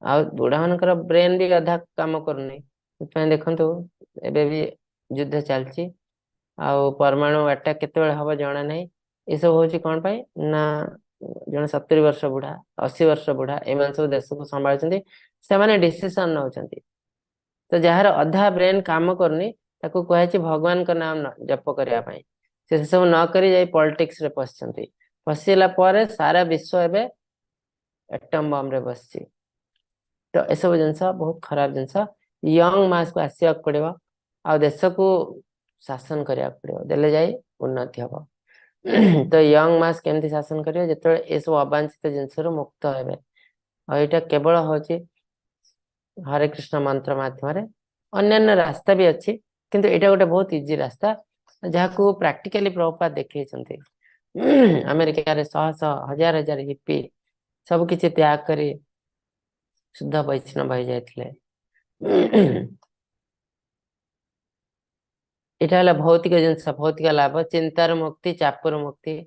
आ बुढ़ा मान ब्रेन भी अधा काम करनी देखु एबे भी युद्ध चलती आउ परमाणु अटैक केते हम जना ना ये सब हूँ कौन पाई ना जन 70 वर्ष बुढ़ा 80 वर्ष बुढ़ा एम सब देश को संभाली से डिसीजन नौ तो जार अधा ब्रेन काम करनी कहुई भगवान का नाम जप करने से सब न करी पॉलिटिक्स रे पशिला सारा विश्व एवं एटम बम रे बस तो यह सब जिनस बहुत खराब जिनस यंग मास को आसवा पड़ो आ देश को शासन करने पड़ो देले जाई उन्नति हम तो यंग मास केमती शासन करेंगे जो ये सब अवांछित जिनस मुक्त हे और यहाँ केवल हूँ हरे कृष्ण मंत्र मध्यम अन्य रास्ता भी अच्छी किंतु यहाँ गोटे बहुत इजी रास्ता जहाँ को प्रैक्टिकली प्रभुपाद देखते अमेरिका रे शह शह हजार हजार हिप्पी सब किसी त्याग करी शुद्ध वैष्णव हो जाते यहाँ भौतिक जिनस भौतिक लाभ चिंतार मुक्ति चापर मुक्ति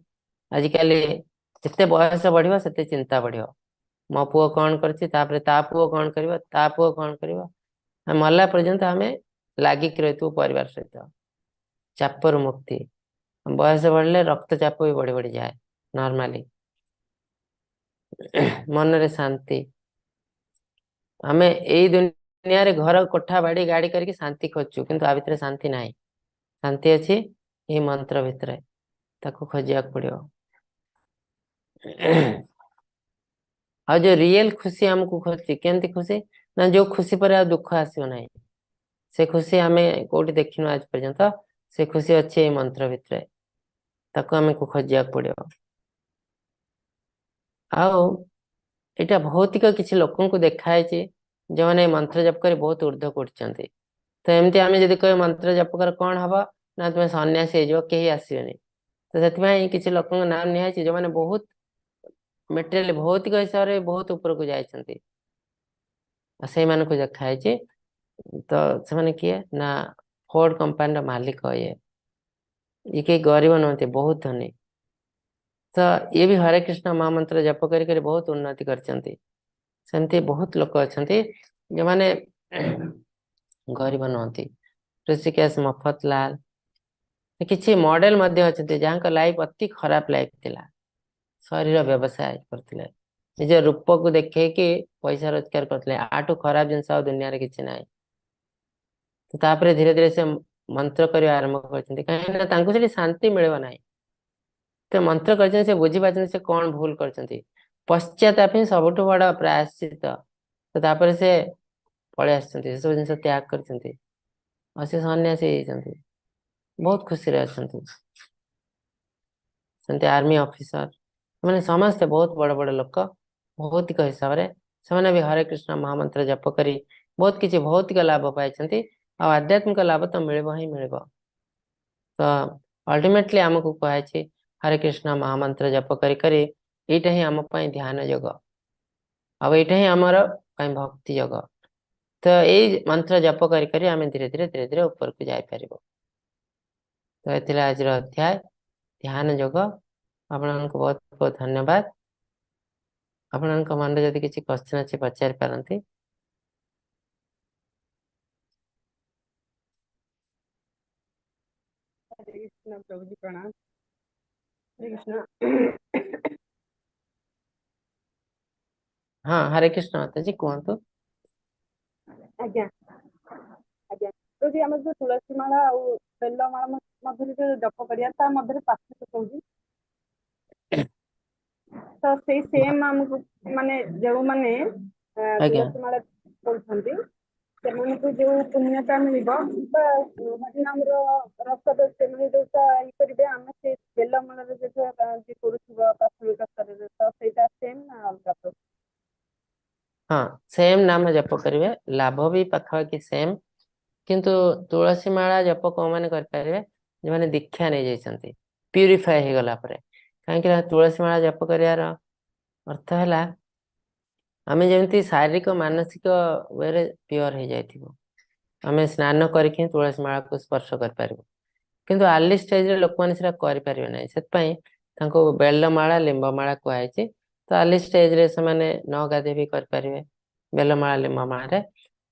आजिकल जिते बयस बढ़ से चिंता बढ़ मो पुओ कौन कर पुओ कौन कर पुओ कौन कर मरला पर्यंत आम लागिक रही परिवार सहित चापर मुक्ति बयस बढ़ले रक्तचाप भी बढ़ी बढ़ी जाए नॉर्मली मन रे शांति आम यही दुनिया रे घर कोठा बाड़ी गाड़ी करके शांति खोजु किंतु आ भितर शांति नहीं शांति अच्छी ये मंत्र भितर ताको खोजिया पड़ो आ जो रियल खुशी हमको खोजी केमती खुशी ना जो खुशी पर आ दुख आसो ना से खुशी आम कौटी देखिनु आज पर्यंत से खुशी अच्छे ये मंत्र भितर ताको आम को खोजिया पड़ो आटा भौतिक किसी लोक को देखाई जो मैंने मंत्र जप कर बहुत ऊर्ध्व कर तो एमती आम जब कह मंत्र जप कर कौन हम ना तुम्हें सन्यासी हो कहीं आसबे तो से किसी लोक नाम निहाई जो मैंने बहुत मेटेरियल भौतिक हिसाब से बहुत ऊपर को जाती से देखाई तो से किए ना फोर्ड कंपानी मालिक ये कई गरीब नुहति बहुत धनी तो ये भी हरे कृष्ण महामंत्र जप कर बहुत उन्नति करमती बहुत लोक अच्छा जो मैंने गरीब नुहति ऋषिकेश मफतलाल किसी मॉडल अच्छा जहाँ लाइफ अति खराब लाइफ थिला शरीर व्यवसाय करते निज रूप को देखे कि पैसा रोजगार करते आठू खराब जिनस दुनिया रे किसी ना तो तापर धीरे धीरे से मंत्र कर आरंभ कर कहीं शांति मिलवा ना तो मंत्र कर से बुझी पार्टी से कौन भूल कर पश्चाताप ही सबुठ बड़ प्रायश्चित तो तापर से पलि आस सब जिन त्याग कर सन्यासी होती बहुत खुशी अच्छा सेमती आर्मी ऑफिसर मैंने समस्ते बहुत बड़ बड़ लोक भौतिक हिसाब से भी हरे कृष्ण महामंत्र जप करी बहुत किसी भौतिक लाभ पाई आध्यात्मिक लाभ तो मिल ही मिल तो अल्टीमेटली आमको कहुई हरे कृष्ण महामंत्र जप करी यहाँ ही आम ध्यान योग आईटा ही आमर भक्ति योग तो यही मंत्र जप करी आम धीरे धीरे धीरे धीरे ऊपर को जापर तो ये आज अध्याय ध्यान योग आपण को बहुत बहुत धन्यवाद आपण मन जदि किसी क्वेश्चन अच्छे पचारि पारती। प्रभु जी प्रणाम। हरे कृष्ण। हाँ हरे कृष्ण माता जी कहतु। आज्ञा आज्ञा प्रभु जी आम जो तुलसी माला और बेल माला मध्य जो जप करिया मध्य पार्थक्य कहूँ तो से सेम आमको माने जो माने आज्ञा तुलसी माला କରୁଛନ୍ତି ସେମାନଙ୍କୁ ଯୋଉ ପୁଣ୍ୟତା ମିଳିବ ବା ହରିନାମର ରସଦ ସେମାନେ ଯୋଉଟା ଇଏ କରିବେ ଆମେ ସେ ବେଲ ମାଳରେ ଯୋଉଟା ଯିଏ କରୁଥିବ ପ୍ରାଥମିକ ସ୍ତରରେ ତ ସେଇଟା ସେମ୍ ନା ଅଲଗା? हाँ सेम नाम जप करेंगे लाभ भी पाखापाखि सेम किंतु तुलसी माला जप कौ मैंने करें जो मैंने दीक्षा नहीं जाइए प्यूरिफाई हो गला कहीं तुलसी माला जप करार अर्थ है आम जमी शारीरिक मानसिक वे प्योर हो जाइए आम स्नान करके तुलसी माला को स्पर्श कर किंतु आर्ली स्टेज लोक मैंने करें ना से बेलमाला लिंबमाला कहुई तो आर्ली स्टेज रे से न गाधे भी करें बेलमाला लिंबमाला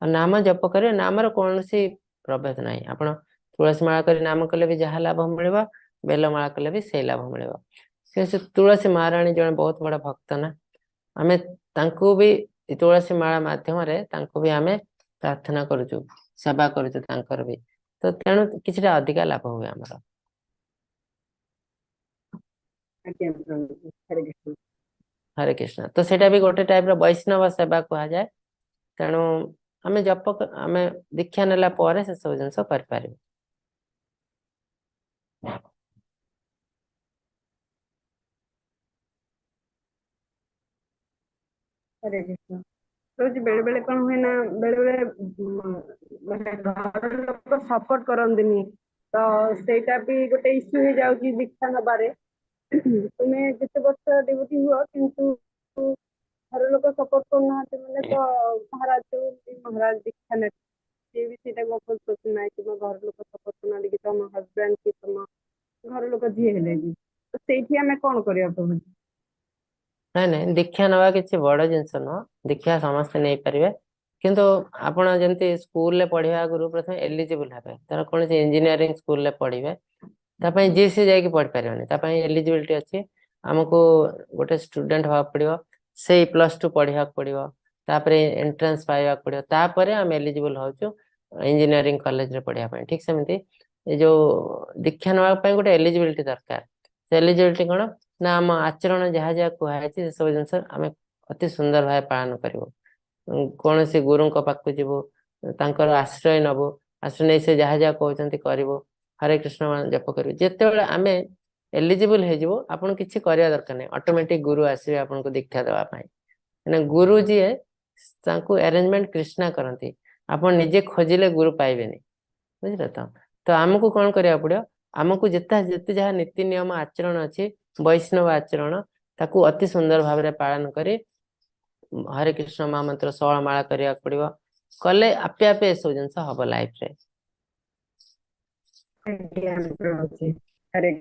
और नाम जप करें नामर कौन सी प्रभेद ना आप तुलसी माला कर नाम कले भी जहाँ लाभ मिल बेलमाला कले भी से लाभ मिल तुलसी महाराणी जड़े बहुत बड़ा भक्त ना आम भी तुलसी माला मध्यम भी आम प्रार्थना करुचु सेवा करुचु भी तो तेणु कि अधिका लाभ हुए आमर। हरे कृष्ण तो सेटा भी गोटे टाइप रो वैष्णव सेवा कहा जाए तेणु आम जप आम दीक्षा नेला से सब जिन कर हरे कृष्ण रोज बेले बेले कौन हुए ना बेले बेले घर लोग सपोर्ट करंदिनी तो सेटा भी गोटे इश्यू हो जाउची दीक्षा नबारे तुम्हें जिते वर्ष डिवोटी हुआ किंतु घर लोग सपोर्ट करना मैंने तो महाराज महाराज दीक्षा ने ये भी सीधा गपल सोचना ना कि घर लोग सपोर्ट करना कि तुम हस्बैंड की तुम घर लोग जी हेले भी तो सेठी हमें कौन करिया प्रभु? नहीं नहीं दीक्षा नवा किसी बड़ जिनस नुह दीक्षा समस्ते नहीं पारे किंतु आपण जमी स्कूल रे पढ़ा आगु प्रथम एलिजिबल हे तर कौन इंजीनियरिंग स्कूल रे पढ़े जी सी जाकि पढ़ पारे एलिजिबिलिटी अच्छी आमको गोटे स्टूडेंट हवा पड़ो से +2 पढ़ा पड़ो एंट्रेंस पाइबा पड़ो तापर आम एलिजिबल होचु इंजीनियरिंग कॉलेज रे पढ़ा ठीक सेमती जो दीक्षा नापी गोटे एलिजिबिलिटी दरकार से एलिजिबिलिटी कौन ना आम आचरण जहाँ जहाँ कहुई से सब जिन आम अति सुंदर भाव पालन करूँ कौन से गुरु पाक जीवु आश्रय नबु आश्रय नहीं से जहाँ जहाँ कहते करूँ हरे कृष्ण जप करूँ जिते आम एलिजिबल हो आपन किसी करवा दरकार नहीं ऑटोमेटिक गुरु आसवे आपको दीक्षा देवाई गुरु जी अरेंजमेंट कृष्णा करती आप निजे खोजिले गुरु पाइबे बुझे तो आमको कौन करने पड़ो आमको जिते जिते जहाँ नीति नियम आचरण अच्छी वैष्णव आचरण ताकू अति सुंदर भाव पालन करी हरे कृष्ण महामंत्र 16 माला करने पड़ो कले आपे आपे सब जिन हम लाइफ रे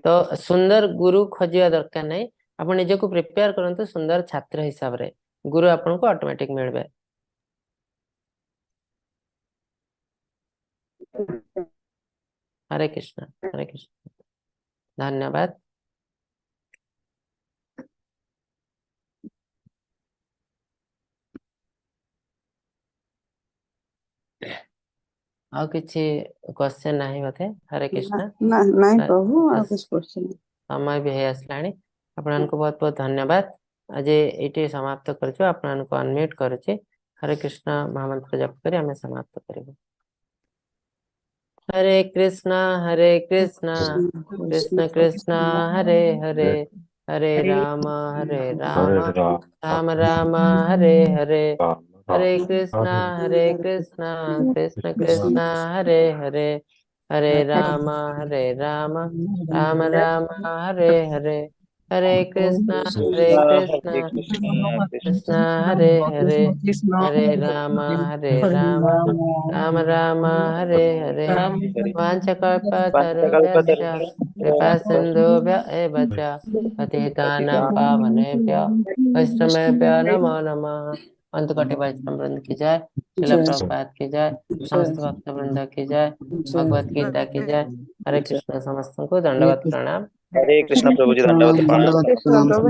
तो सुंदर गुरु खोजिया दरकार नहीं आप निज को प्रिपेयर करंतु सुंदर छात्र हिसाब रे गुरु आपन को ऑटोमेटिक मिलबे। हरे कृष्ण धन्यवाद। आउ किछि क्वेश्चन नहीं होते? हरे कृष्ण नहीं प्रभु आ कुछ क्वेश्चन समय भी है असलाणी आपन को बहुत बहुत धन्यवाद। आज ये समाप्त करछु आपन को अनम्यूट करूछि हरे कृष्ण महामंत्र जप करी हमें समाप्त करिबो। हरे कृष्ण कृष्ण कृष्ण हरे हरे हरे राम राम राम हरे हरे हरे कृष्ण कृष्ण कृष्ण हरे हरे हरे राम राम राम हरे हरे हरे कृष्ण हरे कृष्ण कृष्ण हरे हरे हरे राम राम राम हरे हरे वाञ्छकल्पतरुभ्यश्च कृपा सिन्धुभ्य एव च पतितानां पावनेभ्यो वैष्णवेभ्यो नमो नमः। अंतकोटि वैष्णव वृंद की जय, श्रील जय। प्रभुपाद की जय, समस्त भक्त वृंद की जय, भगवत गीता की जय। हरे कृष्ण समस्त को हरे दंडवत कृष्ण प्रणाम। हरे कृष्ण प्रभु जी, प्रणाम, दंडवत प्रणाम। दंडवत कृष्ण प्रणाम। प्रभु